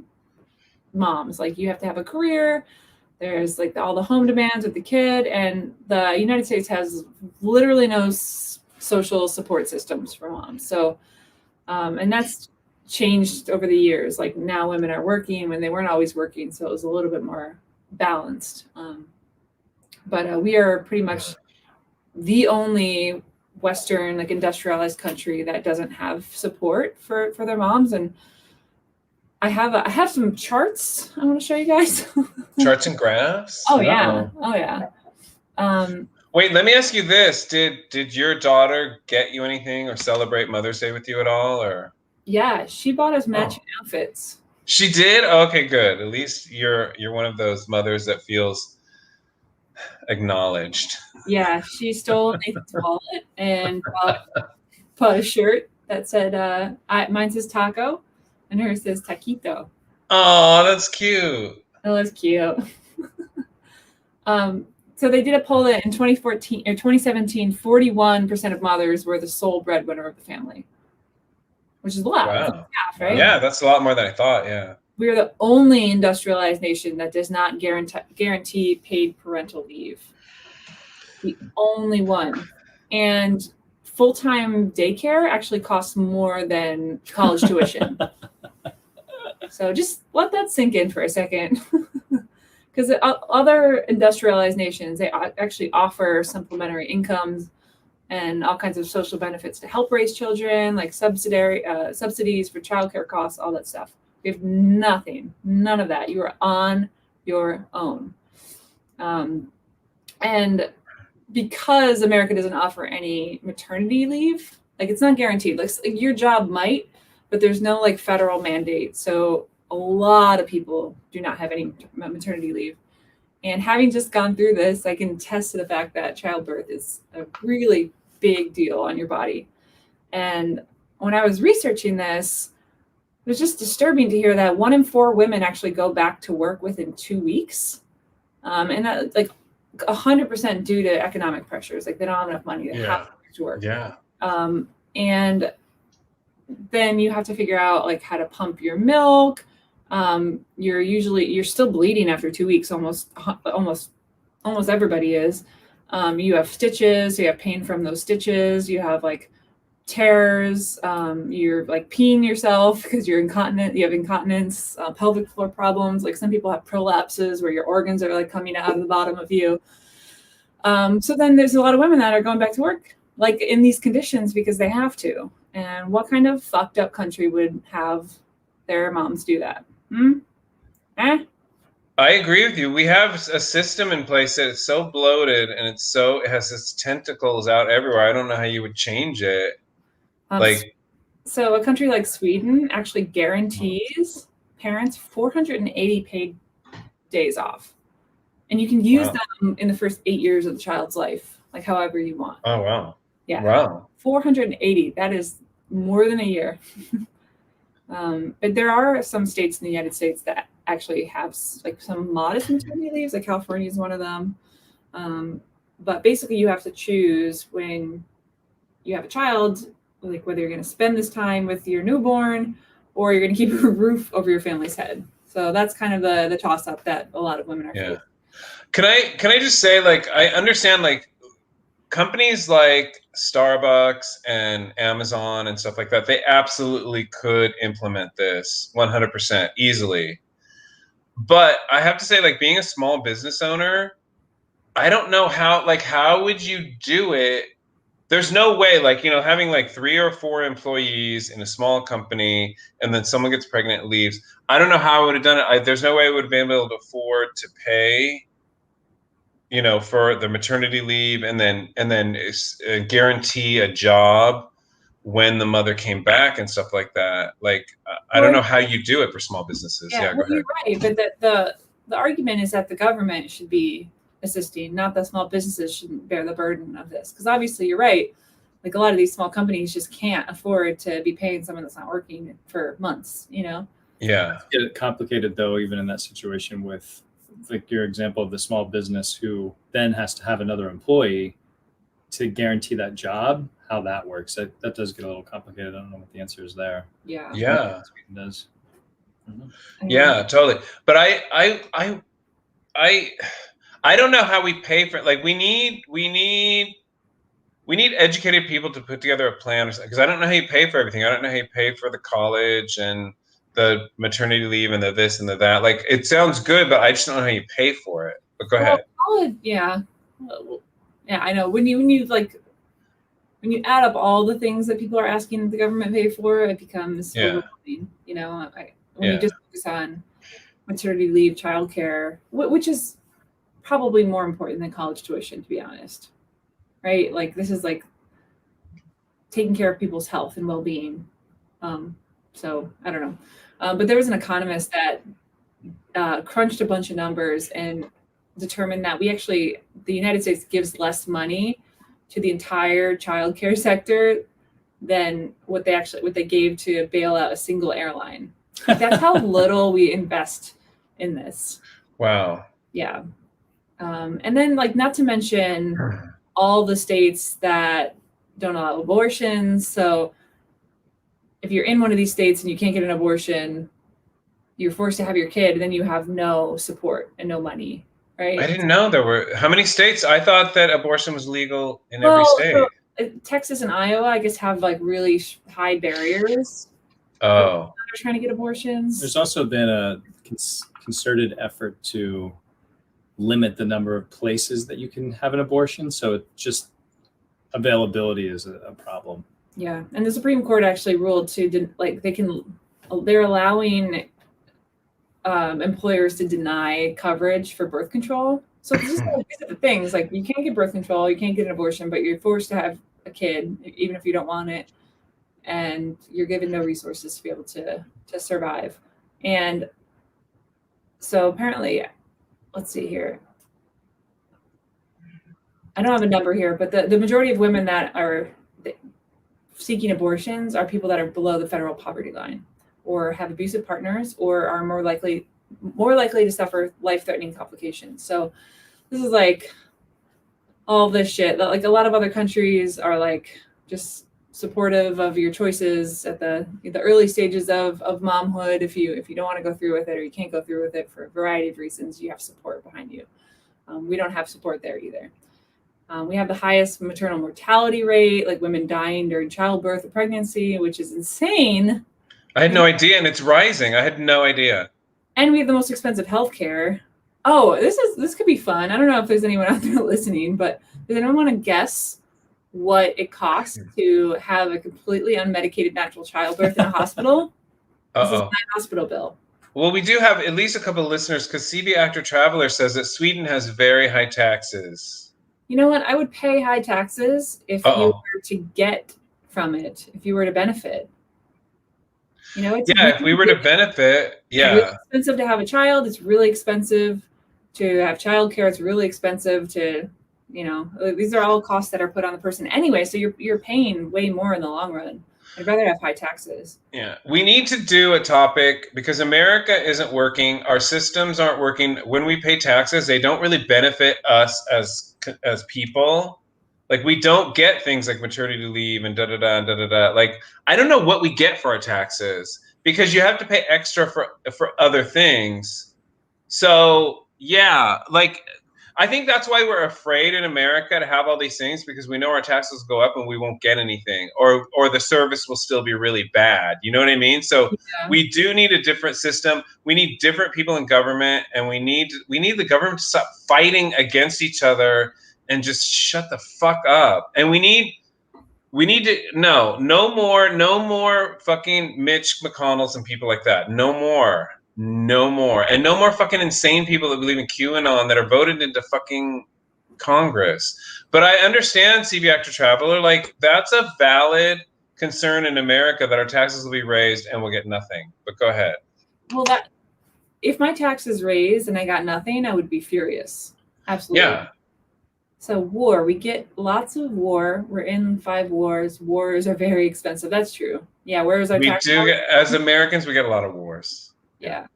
moms. Like, you have to have a career. There's all the home demands with the kid, and the United States has literally no social support systems for moms. So, and that's changed over the years. Like, now women are working when they weren't always working. So it was a little bit more balanced. But we are pretty much the only Western, industrialized country that doesn't have support for their moms. And I have some charts I want to show you guys. Charts and graphs? Oh yeah. Wait, let me ask you this. Did your daughter get you anything or celebrate Mother's Day with you at all? Or yeah, she bought us matching outfits. She did? Okay, good. At least you're one of those mothers that feels acknowledged. Yeah, she stole Nathan's wallet and bought a shirt that said, mine says taco and hers says taquito. Oh, that's cute. That was cute. So they did a poll in 2014 or 2017, 41% of mothers were the sole breadwinner of the family, which is a lot. Wow. Half, right? Yeah, that's a lot more than I thought. Yeah. We are the only industrialized nation that does not guarantee paid parental leave. The only one. And full-time daycare actually costs more than college tuition. So just let that sink in for a second. Because other industrialized nations, they actually offer supplementary incomes and all kinds of social benefits to help raise children, like subsidies for childcare costs, all that stuff. We have nothing, none of that. You are on your own. And because America doesn't offer any maternity leave, like it's not guaranteed. Like your job might, but there's no like federal mandate. So a lot of people do not have any maternity leave. And having just gone through this, I can attest to the fact that childbirth is a really big deal on your body. And when I was researching this, it was just disturbing to hear that 1 in 4 women actually go back to work within 2 weeks. And that like 100% due to economic pressures. Like they don't have enough money to have to work. Yeah. And then you have to figure out like how to pump your milk. You're still bleeding after 2 weeks. Almost everybody is. You have stitches. You have pain from those stitches. You have like tears. You're like peeing yourself because you're incontinent. You have incontinence, pelvic floor problems. Like some people have prolapses where your organs are like coming out of the bottom of you. So then there's a lot of women that are going back to work like in these conditions because they have to. And what kind of fucked up country would have their moms do that? I agree with you. We have a system in place that is so bloated and it has its tentacles out everywhere. I don't know how you would change it. So a country like Sweden actually guarantees parents 480 paid days off. And you can use them in the first 8 years of the child's life, like however you want. Oh, wow. Yeah. Wow. 480. That is more than a year. But there are some states in the United States that actually have like some modest maternity leaves, like California is one of them. But basically you have to choose when you have a child, like whether you're going to spend this time with your newborn or you're going to keep a roof over your family's head. So that's kind of the toss up that a lot of women are facing. Can I just say, like, I understand like companies like Starbucks and Amazon and stuff like that, they absolutely could implement this 100% easily. But I have to say, like, being a small business owner, I don't know how would you do it? There's no way, like, you know, having like 3 or 4 employees in a small company and then someone gets pregnant and leaves. I don't know how I would have done it. There's no way I would have been able to afford to pay, you know, for the maternity leave and then guarantee a job when the mother came back and stuff like that. Like, I don't know how you do it for small businesses. Yeah, go ahead. You're right. But the argument is that the government should be assisting, not that small businesses shouldn't bear the burden of this. Because obviously you're right. Like a lot of these small companies just can't afford to be paying someone that's not working for months, you know? Yeah. Get it complicated though, even in that situation with like your example of the small business who then has to have another employee to guarantee that job, how that works. That does get a little complicated. I don't know what the answer is there. Yeah. Yeah. Sweden does. Yeah, totally. But I don't know how we pay for it. Like we need educated people to put together a plan, because I don't know how you pay for everything. I don't know how you pay for the college and the maternity leave and the this and the that. Like it sounds good, but I just don't know how you pay for it. But go ahead. Yeah, I know. When you add up all the things that people are asking the government pay for, it becomes overwhelming. You know, when you just focus on maternity leave, childcare, which is probably more important than college tuition, to be honest. Right? Like this is like taking care of people's health and well-being. So I don't know. But there was an economist that crunched a bunch of numbers and determined that the United States gives less money to the entire childcare sector than what they gave to bail out a single airline. Like, that's how little we invest in this. Wow. Yeah. And then like, not to mention all the states that don't allow abortions. So if you're in one of these states and you can't get an abortion, you're forced to have your kid, and then you have no support and no money, right? I didn't know there were how many states. I thought that abortion was legal in every state. So, Texas and Iowa, I guess, have like really high barriers. Oh. They're trying to get abortions. There's also been a concerted effort to limit the number of places that you can have an abortion. So it just availability is a problem. Yeah, and the Supreme Court actually ruled they're allowing employers to deny coverage for birth control So these are the things, like you can't get birth control, you can't get an abortion, but you're forced to have a kid, even if you don't want it, and you're given no resources to be able to survive. And so apparently, let's see here. I don't have a number here, but the majority of women that are seeking abortions are people that are below the federal poverty line, or have abusive partners, or are more likely to suffer life-threatening complications. So this is like all this shit that like a lot of other countries are like just supportive of your choices at the early stages of momhood. If you don't want to go through with it, or you can't go through with it for a variety of reasons, you have support behind you. We don't have support there either. We have the highest maternal mortality rate, like women dying during childbirth or pregnancy, which is insane. I had no idea, and it's rising. I had no idea. And we have the most expensive healthcare. Oh, this could be fun. I don't know if there's anyone out there listening, but does anyone want to guess what it costs to have a completely unmedicated natural childbirth in a hospital? This is my hospital bill. Well, we do have at least a couple of listeners, because CB Actor Traveler says that Sweden has very high taxes. You know what? I would pay high taxes if you were to get from it, if you were to benefit. You know, it's if we were to benefit, It's really expensive to have a child. It's really expensive to have childcare. It's really expensive to, these are all costs that are put on the person anyway. So you're paying way more in the long run. I'd rather have high taxes. Yeah, we need to do a topic, because America isn't working. Our systems aren't working. When we pay taxes, they don't really benefit us as people. Like, we don't get things like maternity leave and da-da-da and da-da-da. Like, I don't know what we get for our taxes, because you have to pay extra for other things. So, yeah, like, I think that's why we're afraid in America to have all these things, because we know our taxes go up and we won't get anything, or the service will still be really bad. You know what I mean? So we do need a different system. We need different people in government, and we need the government to stop fighting against each other and just shut the fuck up. And we need to no more fucking Mitch McConnells and people like that. No more. And no more fucking insane people that believe in QAnon that are voted into fucking Congress. But I understand, CB Actor Traveler, like, that's a valid concern in America, that our taxes will be raised and we'll get nothing. But go ahead. Well, if my taxes raised and I got nothing, I would be furious. Absolutely. Yeah. So war, we get lots of war. We're in 5 wars. Wars are very expensive. That's true. Yeah. Where is our tax? As Americans, we get a lot of wars. Yeah.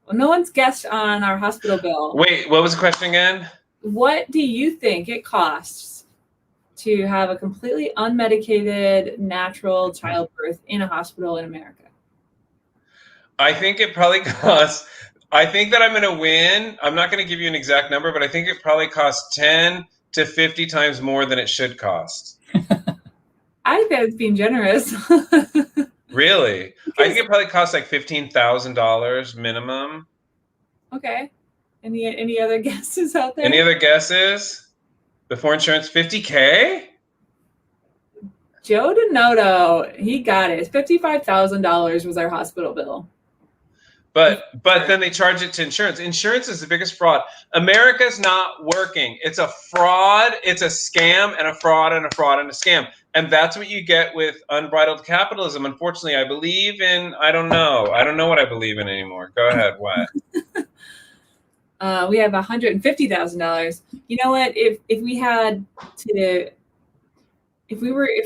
Well, no one's guessed on our hospital bill. Wait, what was the question again? What do you think it costs to have a completely unmedicated natural childbirth in a hospital in America? I think it probably costs, I think that I'm going to win. I'm not going to give you an exact number, but I think it probably costs 10 to 50 times more than it should cost. I think that's being generous. Really? I think it probably costs like $15,000 minimum. Okay. Any other guesses out there? Any other guesses? Before insurance, $50K? Joe Denoto, he got it. $55,000 was our hospital bill. But then they charge it to insurance. Insurance is the biggest fraud. America's not working. It's a fraud. It's a scam and a fraud and a fraud and a scam. And that's what you get with unbridled capitalism. Unfortunately, I believe in, I don't know what I believe in anymore. Go ahead. What? We have $150,000. You know what? If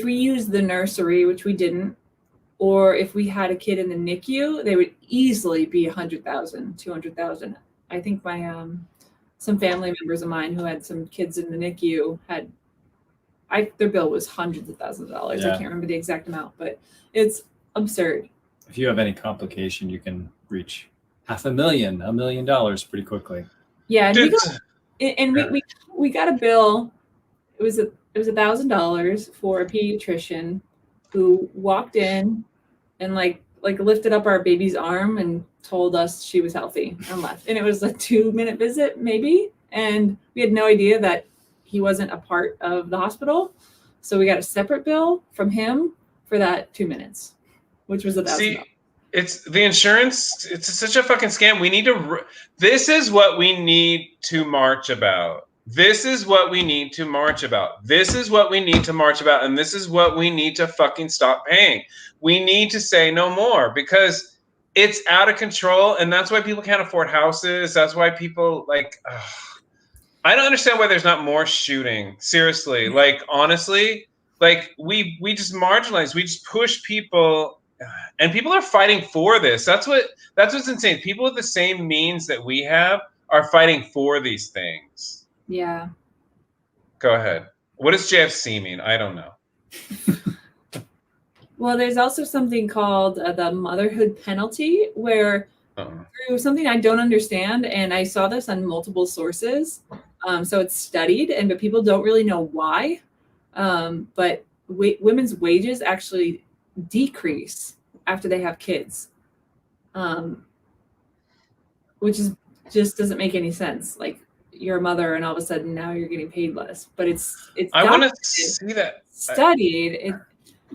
we used the nursery, which we didn't, or if we had a kid in the NICU, they would easily be $100,000, $200,000. I think my some family members of mine who had some kids in the NICU their bill was hundreds of thousands of dollars. Yeah. I can't remember the exact amount, but it's absurd. If you have any complication, you can reach $500,000, $1 million pretty quickly. Yeah, and we got a bill. It was $1,000 for a pediatrician who walked in and like lifted up our baby's arm and told us she was healthy and left. And it was a 2-minute visit maybe, and we had no idea that he wasn't a part of the hospital. So we got a separate bill from him for that 2 minutes, which was $1,000. See, it's the insurance. It's such a fucking scam. We need to. This is what we need to march about. This is what we need to march about. This is what we need to march about. And this is what we need to fucking stop paying. We need to say no more because it's out of control. And that's why people can't afford houses. That's why people like, I don't understand why there's not more shooting. Seriously. Like, honestly, like we just marginalize, we just push people, and people are fighting for this. That's what's insane. People with the same means that we have are fighting for these things. Yeah. Go ahead. What does JFC mean? I don't know. Well, there's also something called the Motherhood Penalty, where through something I don't understand, and I saw this on multiple sources. So it's studied, but people don't really know why. But women's wages actually decrease after they have kids, which is just doesn't make any sense. Like, you're a mother and all of a sudden now you're getting paid less, but it's I want to see that studied.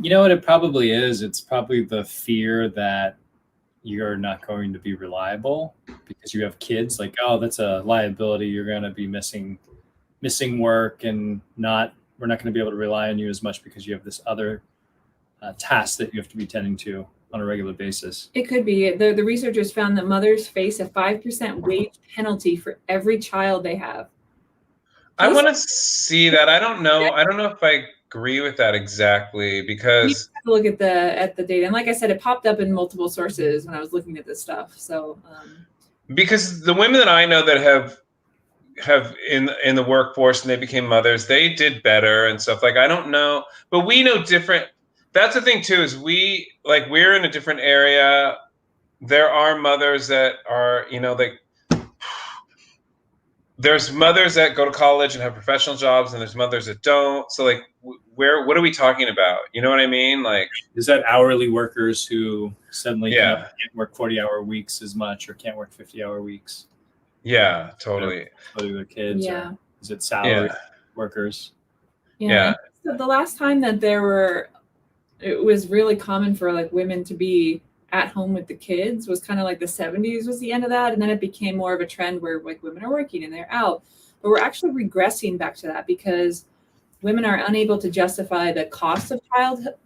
You know what it probably is? It's probably the fear that you're not going to be reliable because you have kids. Like, oh, that's a liability. You're going to be missing work, and we're not going to be able to rely on you as much because you have this other task that you have to be tending to on a regular basis. It could be. The researchers found that mothers face a 5% wage penalty for every child they have. I want to see that. I don't know. I don't know if I agree with that exactly, because we have to look at the data. And like I said, it popped up in multiple sources when I was looking at this stuff. So because the women that I know that have in the workforce and they became mothers, they did better and stuff. Like, I don't know, but we know different. That's the thing too, is we're in a different area. There are mothers that are, like, there's mothers that go to college and have professional jobs, and there's mothers that don't. So like, what are we talking about? You know what I mean? Like, is that hourly workers who suddenly can't work 40-hour weeks as much, or can't work 50-hour weeks? Yeah, totally. Whether their kids, yeah. Or is it salary workers? Yeah. So the last time that it was really common for like women to be at home with the kids was kind of like the 70s was the end of that. And then it became more of a trend where like women are working and they're out, but we're actually regressing back to that because women are unable to justify the cost of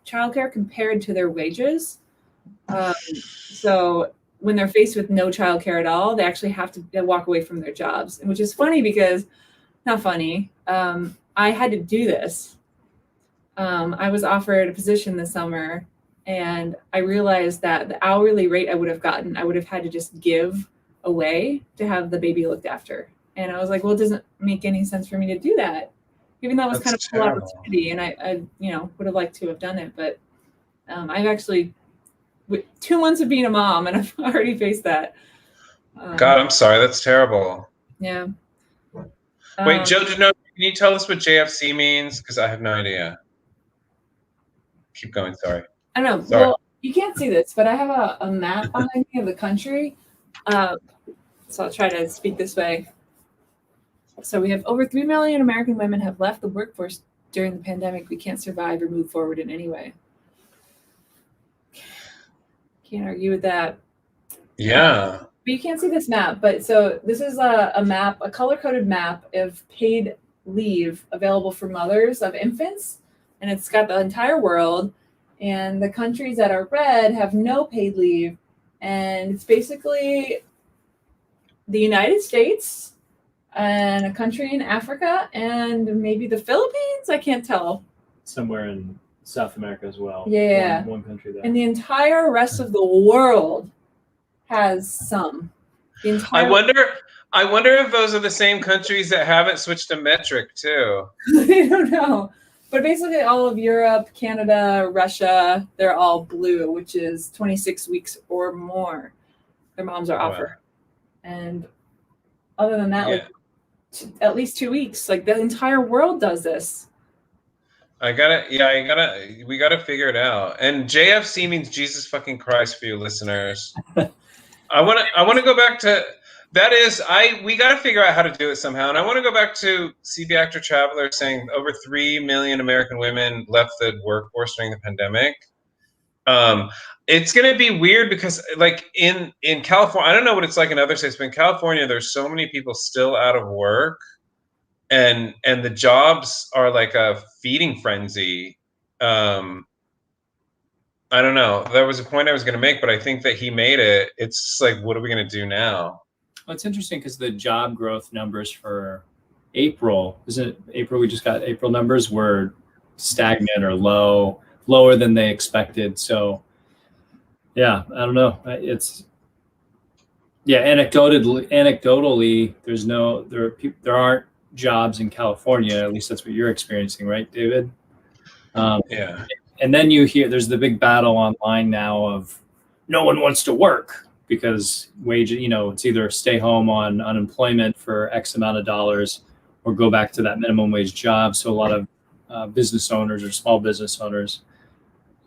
childcare compared to their wages. So when they're faced with no childcare at all, they actually have to walk away from their jobs, which is funny because, not funny, I had to do this. I was offered a position this summer, and I realized that the hourly rate I would have gotten, I would have had to just give away to have the baby looked after. And I was like, well, it doesn't make any sense for me to do that, even though it was kind of a cool opportunity, and I would have liked to have done it. But I've actually, with 2 months of being a mom, and I've already faced that. God, I'm sorry. That's terrible. Yeah. Wait, Joe, can you tell us what JFC means? Because I have no idea. Keep going. Sorry. I don't know. Sorry. Well, you can't see this, but I have a map behind me of the country. So I'll try to speak this way. So we have over 3 million American women have left the workforce during the pandemic. We can't survive or move forward in any way. Can't argue with that. Yeah. But you can't see this map. But so this is a map, a color-coded map of paid leave available for mothers of infants. And it's got the entire world. And the countries that are red have no paid leave. And it's basically the United States and a country in Africa and maybe the Philippines. I can't tell. Somewhere in South America as well. Yeah. One country there. And the entire rest of the world has some. I wonder if those are the same countries that haven't switched to metric too. I don't know. But basically all of Europe, Canada, Russia, they're all blue, which is 26 weeks or more. Their moms are offered. Wow. And other than that, like at least 2 weeks. Like the entire world does this. We gotta figure it out. And JFC means Jesus fucking Christ for you listeners. I wanna go back to we got to figure out how to do it somehow. And I want to go back to CB Actor Traveler saying over 3 million American women left the workforce during the pandemic. It's going to be weird because like in California, I don't know what it's like in other states, but in California, there's so many people still out of work, and the jobs are like a feeding frenzy. I don't know. There was a point I was going to make, but I think that he made it. It's just like, what are we going to do now? Well, it's interesting because the job growth numbers for April, isn't it April? We just got April numbers were stagnant or lower than they expected. So, yeah, I don't know. Anecdotally, there aren't jobs in California. At least that's what you're experiencing, right, David? Yeah. And then you hear there's the big battle online now of no one wants to work because it's either stay home on unemployment for X amount of dollars or go back to that minimum wage job. So a lot of business owners or small business owners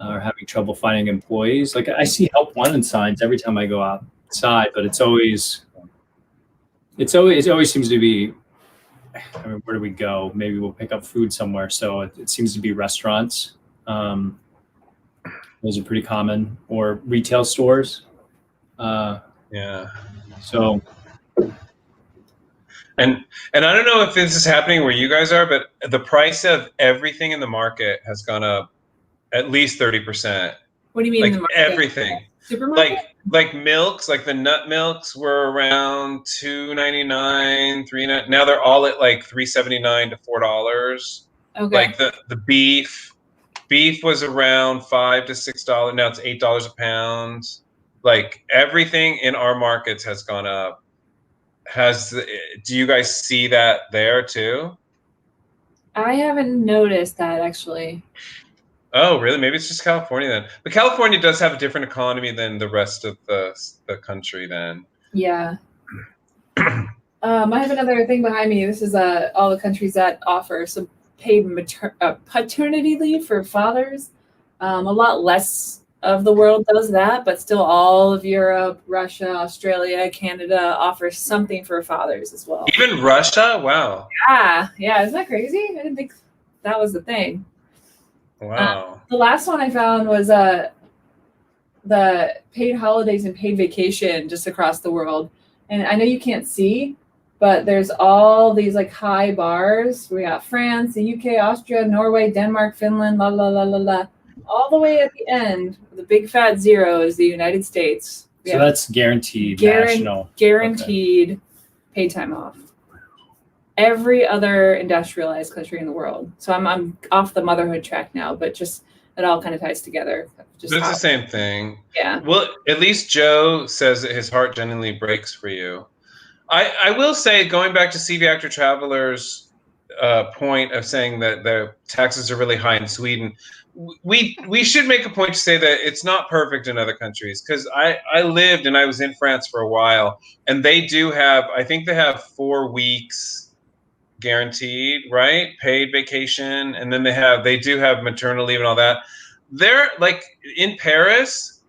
are having trouble finding employees. Like I see help wanted signs every time I go outside, but it always seems to be, I mean, where do we go? Maybe we'll pick up food somewhere. So it seems to be restaurants. Those are pretty common, or retail stores. Yeah. So, and I don't know if this is happening where you guys are, but the price of everything in the market has gone up at least 30%. What do you mean? Like in the market? everything. Supermarket? Like milks, like the nut milks were around $2.99, $3.99. Now they're all at like $3.79 to $4. Okay. Like the beef was around $5 to $6. Now it's $8 a pound. Like everything in our markets has gone up. Do you guys see that there too? I haven't noticed that actually. Oh, really? Maybe it's just California then. But California does have a different economy than the rest of the country then. Yeah. I have another thing behind me. This is all the countries that offer some paid paternity leave for fathers. A lot less of the world does that, but still all of Europe, Russia, Australia, Canada offers something for fathers as well. Even Russia? Wow. Yeah. Isn't that crazy? I didn't think that was the thing. Wow. The last one I found was the paid holidays and paid vacation just across the world. And I know you can't see, but there's all these like high bars. We got France, the UK, Austria, Norway, Denmark, Finland, la la la la la. All the way at the end, the big fat zero is the United States. So that's guaranteed national. Guaranteed paid time off. Every other industrialized country in the world. So I'm off the motherhood track now, but just it all kind of ties together. It's the same thing. Yeah. Well, at least Joe says that his heart genuinely breaks for you. I will say, going back to CV Actor Traveler's point of saying that the taxes are really high in Sweden, we should make a point to say that it's not perfect in other countries, because I lived and I was in France for a while, and they do have, I think they have 4 weeks guaranteed, right? Paid vacation, and then they do have maternal leave and all that. They're like in Paris,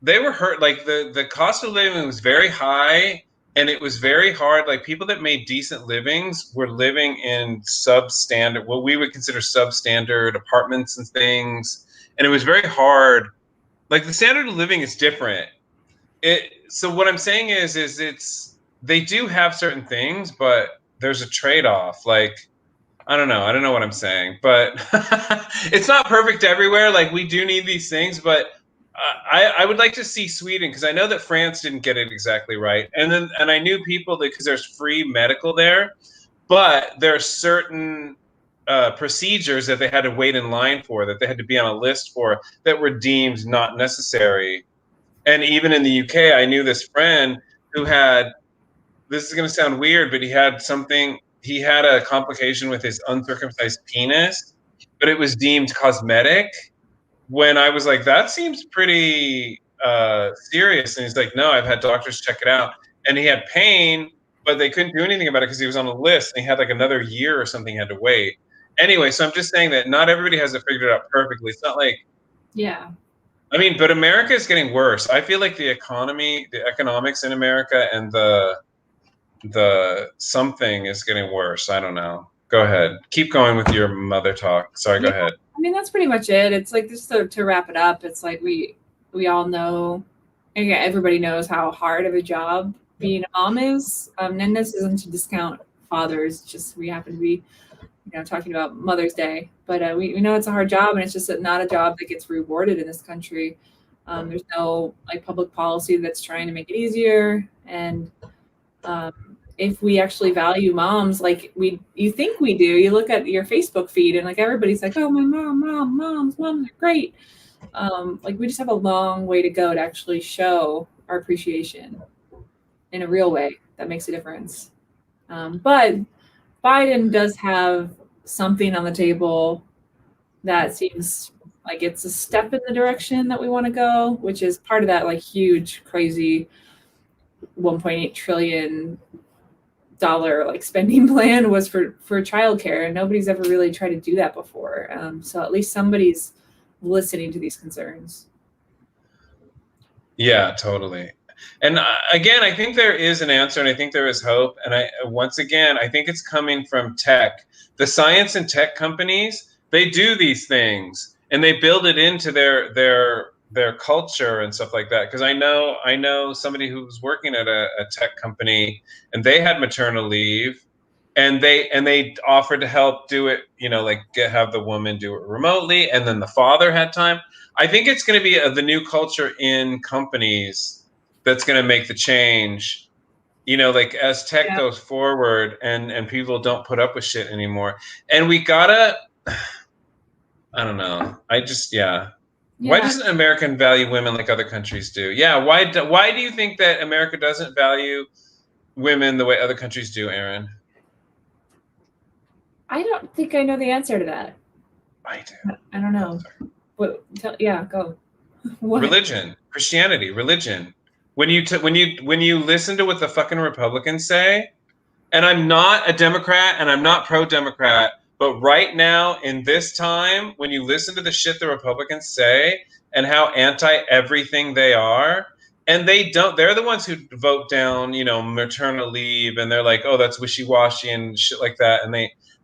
they were hurt. Like the cost of living was very high, and it was very hard. Like people that made decent livings were living in substandard, what we would consider substandard apartments and things, and it was very hard. Like the standard of living is different. So what I'm saying is they do have certain things, but there's a trade-off. Like, I don't know what I'm saying, but it's not perfect everywhere. Like we do need these things, but I would like to see Sweden, because I know that France didn't get it exactly right. And I knew people that, because there's free medical there, but there are certain procedures that they had to wait in line for, that they had to be on a list for, that were deemed not necessary. And even in the UK, I knew this friend who had, this is going to sound weird, but he had a complication with his uncircumcised penis, but it was deemed cosmetic. When I was like, that seems pretty serious. And he's like, no, I've had doctors check it out. And he had pain, but they couldn't do anything about it because he was on a list, and he had like another year or something he had to wait. Anyway, so I'm just saying that not everybody has it figured out perfectly. It's not like, yeah. I mean, but America is getting worse. I feel like the economics in America, and the something is getting worse. I don't know. Go ahead. Keep going with your mother talk. Sorry, go ahead. I mean, that's pretty much it. It's like, just to wrap it up, it's like we all know, and everybody knows how hard of a job being a mom is. And this isn't to discount fathers, just we happen to be, talking about Mother's Day. But we know it's a hard job, and it's just not a job that gets rewarded in this country. There's no like public policy that's trying to make it easier. And if we actually value moms like you think we do, you look at your Facebook feed and like everybody's like, oh, my moms are great. Like we just have a long way to go to actually show our appreciation in a real way that makes a difference. But Biden does have something on the table that seems like it's a step in the direction that we want to go, which is part of that like huge, crazy $1.8 trillion like spending plan was for childcare, and nobody's ever really tried to do that before. So at least somebody's listening to these concerns. Yeah, totally. And again, I think there is an answer, and I think there is hope. And I think it's coming from tech. The science and tech companies, they do these things, and they build it into their culture and stuff like that. Because I know somebody who was working at a tech company, and they had maternal leave, and they offered to help do it, have the woman do it remotely, and then the father had time. I think it's going to be the new culture in companies that's going to make the change, like as tech goes forward and people don't put up with shit anymore. And we gotta, I don't know. Why doesn't America value women like other countries do? Yeah. Why do you think that America doesn't value women the way other countries do, Aaron? I don't think I know the answer to that. I do. I don't know. Go. What? Religion, Christianity, religion. When you listen to what the fucking Republicans say, and I'm not a Democrat and I'm not pro-Democrat, but right now in this time, when you listen to the shit the Republicans say and how anti-everything they are, and they're the ones who vote down, maternal leave, and they're like, oh, that's wishy-washy and shit like that. And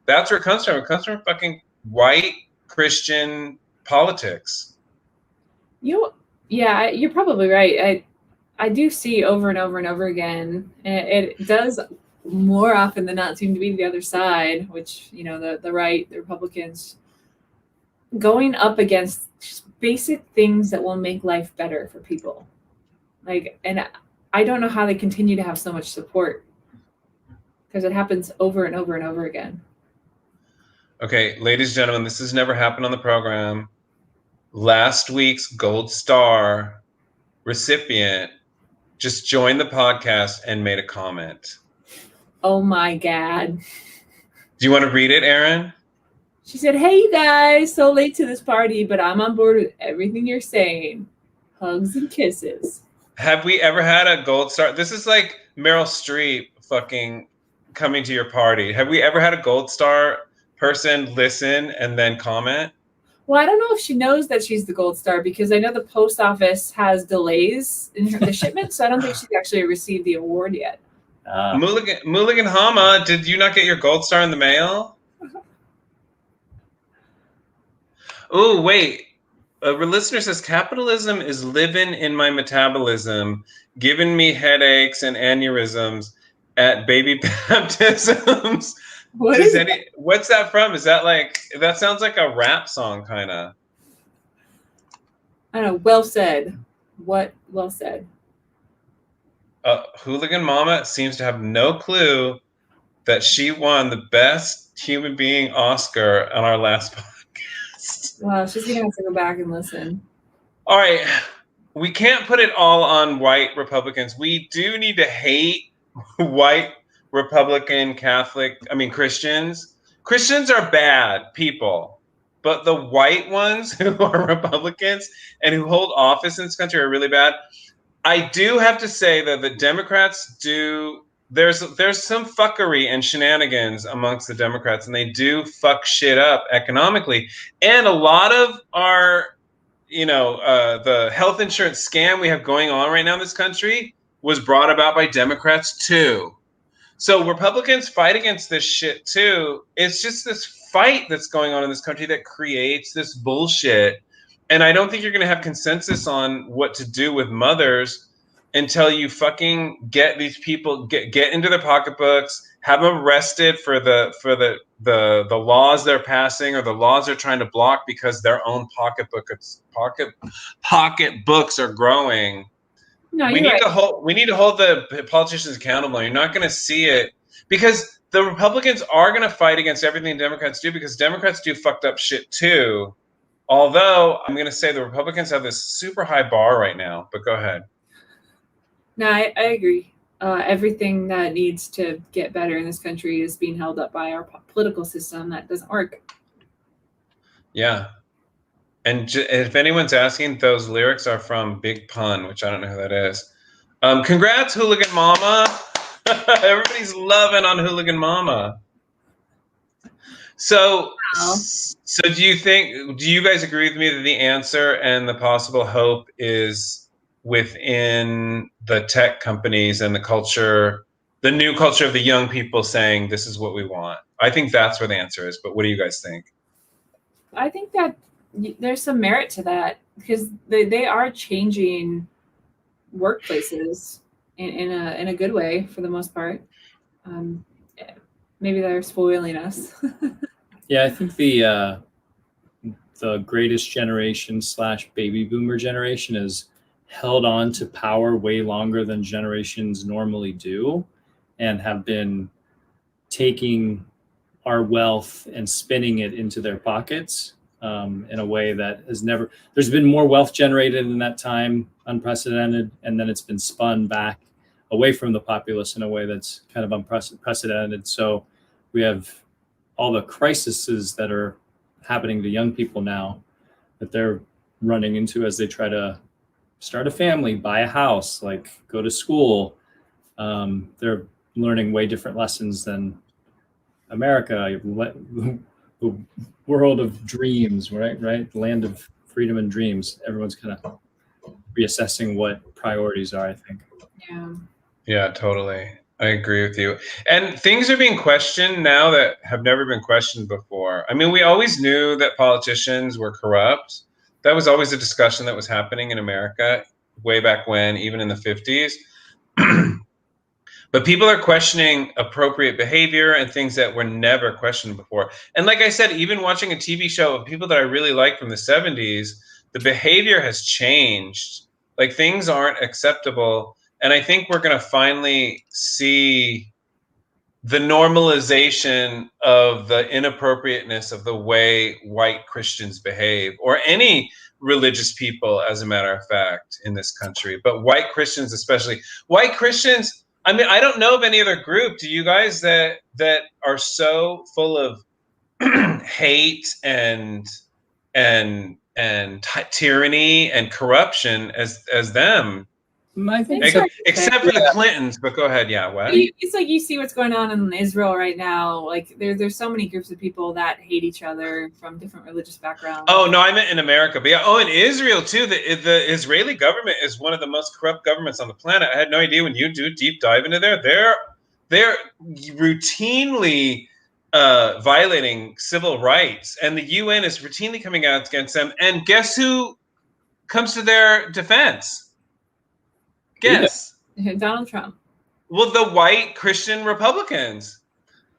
that's where it comes from. It comes from fucking white Christian politics. You're probably right. I do see over and over and over again, and it does more often than not seem to be the other side, which, the right, the Republicans, going up against just basic things that will make life better for people. And I don't know how they continue to have so much support, because it happens over and over and over again. Okay, ladies and gentlemen, this has never happened on the program. Last week's Gold Star recipient just joined the podcast and made a comment. Oh my God. Do you want to read it, Aaron? She said, hey, you guys, so late to this party, but I'm on board with everything you're saying. Hugs and kisses. Have we ever had a Gold Star? This is like Meryl Streep fucking coming to your party. Have we ever had a Gold Star person listen and then comment? Well, I don't know if she knows that she's the Gold Star, because I know the post office has delays in the shipment, so I don't think she's actually received the award yet. Mulligan Hama, did you not get your Gold Star in the mail? Oh, wait. A listener says, capitalism is living in my metabolism, giving me headaches and aneurysms at baby baptisms. What's that from? Is that that sounds like a rap song, kind of. I don't know. Well said. What? Well said. Hooligan Mama seems to have no clue that she won the best human being Oscar on our last podcast. Wow, she's going to have to go back and listen. All right. We can't put it all on white Republicans. We do need to hate white Republican, Christians. Christians are bad people, but the white ones who are Republicans and who hold office in this country are really bad. I do have to say that the Democrats there's some fuckery and shenanigans amongst the Democrats, and they do fuck shit up economically. And a lot of our, the health insurance scam we have going on right now in this country was brought about by Democrats too. So Republicans fight against this shit too. It's just this fight that's going on in this country that creates this bullshit. And I don't think you're going to have consensus on what to do with mothers until you fucking get these people get into their pocketbooks, have them arrested for the laws they're passing or the laws they're trying to block because their own pocketbooks are growing. No, we need to hold the politicians accountable. You're not going to see it because the Republicans are going to fight against everything Democrats do because Democrats do fucked up shit too. Although I'm going to say the Republicans have this super high bar right now. But go ahead. No, I agree. Everything that needs to get better in this country is being held up by our political system that doesn't work. Yeah. And if anyone's asking, those lyrics are from Big Pun, which I don't know who that is. Congrats, Hooligan Mama. Everybody's loving on Hooligan Mama. So, Wow. so do you guys agree with me that the answer and the possible hope is within the tech companies and the culture, the new culture of the young people saying, this is what we want? I think that's where the answer is. But what do you guys think? I think that there's some merit to that because they are changing workplaces in a good way for the most part. Maybe they're spoiling us. Yeah, I think the greatest generation / baby boomer generation has held on to power way longer than generations normally do, and have been taking our wealth and spinning it into their pockets in a way that has never. There's been more wealth generated in that time, unprecedented, and then it's been spun back away from the populace in a way that's kind of unprecedented. So we have all the crises that are happening to young people now that they're running into as they try to start a family, buy a house, like go to school. They're learning way different lessons than America, the world of dreams, right? The land of freedom and dreams. Everyone's kind of reassessing what priorities are, I think. Yeah, totally. I agree with you. And things are being questioned now that have never been questioned before. I mean, we always knew that politicians were corrupt. That was always a discussion that was happening in America way back when, even in the 50s. But people are questioning appropriate behavior and things that were never questioned before. And like I said, even watching a TV show of people that I really like from the 70s, the behavior has changed. Like things aren't acceptable. And I think we're going to finally see the normalization of the inappropriateness of the way white Christians behave, or any religious people, as a matter of fact, in this country. But white Christians, especially. White Christians, I mean, I don't know of any other group. Do you guys that are so full of hate and tyranny and corruption as them? I think except for the Clintons, but go ahead. Yeah, what? It's like you see what's going on in Israel right now. Like there's so many groups of people that hate each other from different religious backgrounds. Oh no, I meant in America, but yeah. Oh, in Israel too. The Israeli government is one of the most corrupt governments on the planet. I had no idea. When you do deep dive into there, they're routinely violating civil rights, and the UN is routinely coming out against them. And guess who comes to their defense? Guess. Donald Trump. Well, the white Christian Republicans.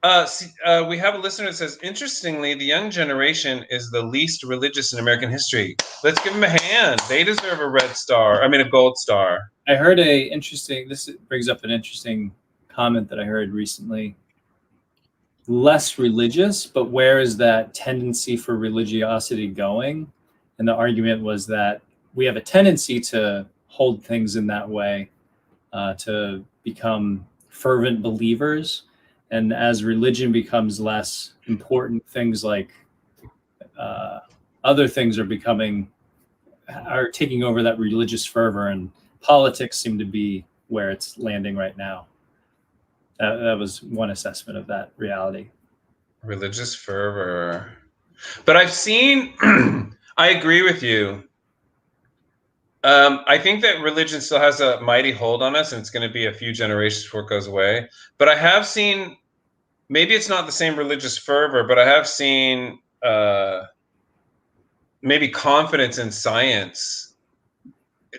We have a listener that says, interestingly, the young generation is the least religious in American history. Let's give them a hand. They deserve a gold star. I heard this brings up an interesting comment that I heard recently. Less religious, but where is that tendency for religiosity going? And the argument was that we have a tendency to hold things in that way, to become fervent believers. And as religion becomes less important, things like other things are taking over that religious fervor, and politics seem to be where it's landing right now. That was one assessment of that reality. Religious fervor. But I've seen, I agree with you. I think that religion still has a mighty hold on us, and it's going to be a few generations before it goes away. But I have seen, maybe it's not the same religious fervor, but I have seen maybe confidence in science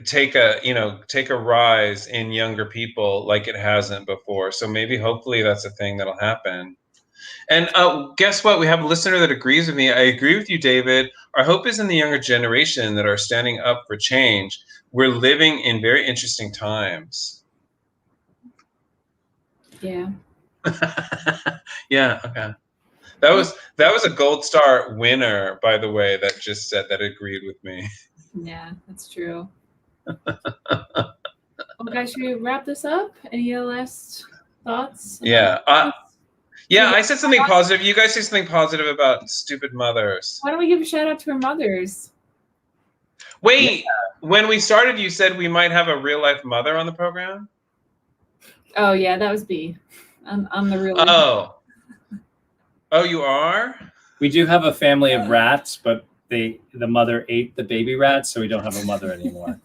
take a rise in younger people like it hasn't before. So maybe, hopefully, that's a thing that'll happen. And guess what? We have a listener that agrees with me. I agree with you, David. Our hope is in the younger generation that are standing up for change. We're living in very interesting times. Yeah. Yeah. Okay. That was a gold star winner, by the way, that just said that agreed with me. Yeah, that's true. Well, guys, should we wrap this up? Any last thoughts? Yeah. I said something positive. You guys say something positive about stupid mothers. Why don't we give a shout out to our mothers? Wait, when we started, you said we might have a real life mother on the program? Oh, yeah, that was B. I'm the real Oh. Oh, you are? We do have a family of rats, but the mother ate the baby rats, so we don't have a mother anymore.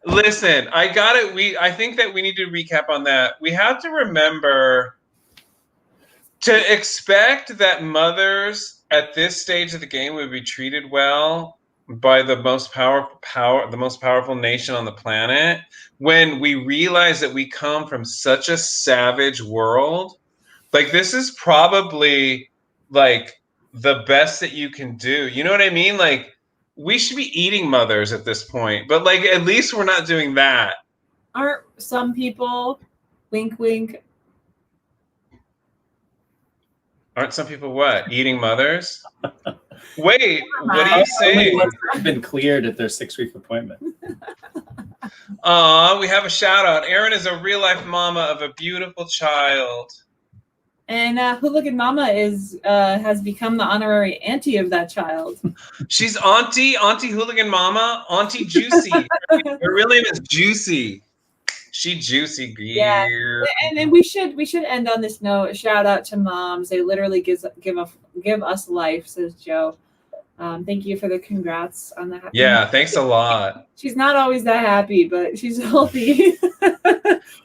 Listen, I think that we need to recap on that. We have to remember to expect that mothers at this stage of the game would be treated well by the most powerful nation on the planet. When we realize that we come from such a savage world, like, this is probably like the best that you can do. You know what I mean? Like, we should be eating mothers at this point, but like, at least we're not doing that. Aren't some people, wink, wink? Aren't some people what? Eating mothers? Wait, what are you saying? They've been cleared at their 6-week appointment. We have a shout out. Erin is a real life mama of a beautiful child. And Hooligan Mama has become the honorary auntie of that child. She's Auntie Hooligan Mama, Auntie Juicy. Her real name is Juicy. She juicy. Yeah, and we should end on this note. Shout out to moms. They literally give us life, says Joe. Thank you for the congrats on that. Yeah, thanks a lot. She's not always that happy, but she's healthy.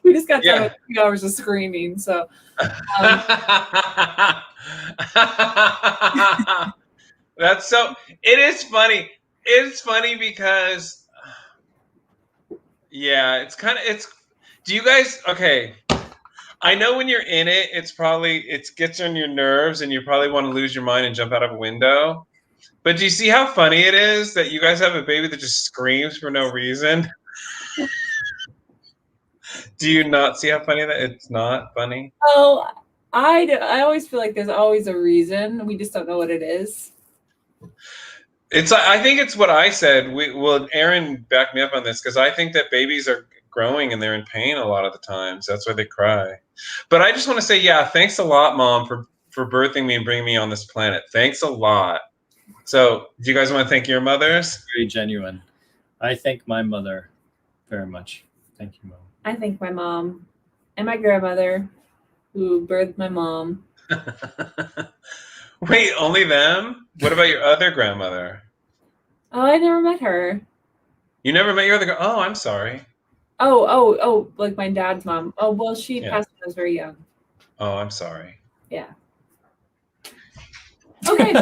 We just got done with 3 hours of screaming, so. That's so. It is funny. It's funny because, yeah, it's. Do you guys? Okay. I know when you're in it, it gets on your nerves, and you probably want to lose your mind and jump out of a window. But do you see how funny it is that you guys have a baby that just screams for no reason? Do you not see how funny that it's not funny? Oh, I always feel like there's always a reason. We just don't know what it is. I think it's what I said. Erin backed me up on this, because I think that babies are growing and they're in pain a lot of the times. That's why they cry. But I just want to say, yeah, thanks a lot, Mom, for birthing me and bringing me on this planet. Thanks a lot. So, do you guys want to thank your mothers? Very genuine. I thank my mother very much. Thank you, Mom. I thank my mom and my grandmother who birthed my mom. Wait, only them? What about your other grandmother? Oh, I never met her. You never met your other Oh, I'm sorry. Oh, like my dad's mom. Oh, well, she passed when I was very young. Oh, I'm sorry. Yeah. Okay.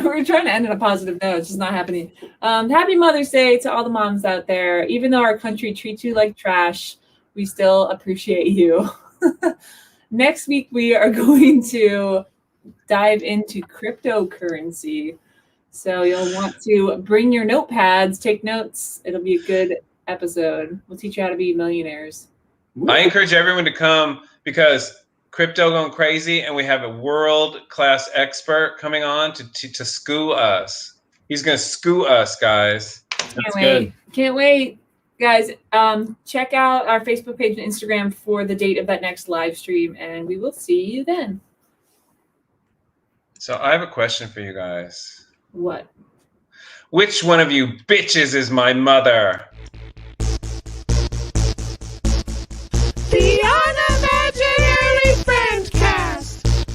We're trying to end on a positive note. It's just not happening. Happy Mother's Day to all the moms out there. Even though our country treats you like trash, we still appreciate you. Next week, we are going to dive into cryptocurrency. So you'll want to bring your notepads, take notes. It'll be a good episode. We'll teach you how to be millionaires. I encourage everyone to come, because crypto going crazy, and we have a world-class expert coming on to school us. He's going to school us, guys. Can't wait. Guys, check out our Facebook page and Instagram for the date of that next live stream, and we will see you then. So I have a question for you guys. What? Which one of you bitches is my mother? The Unimaginary Friendcast.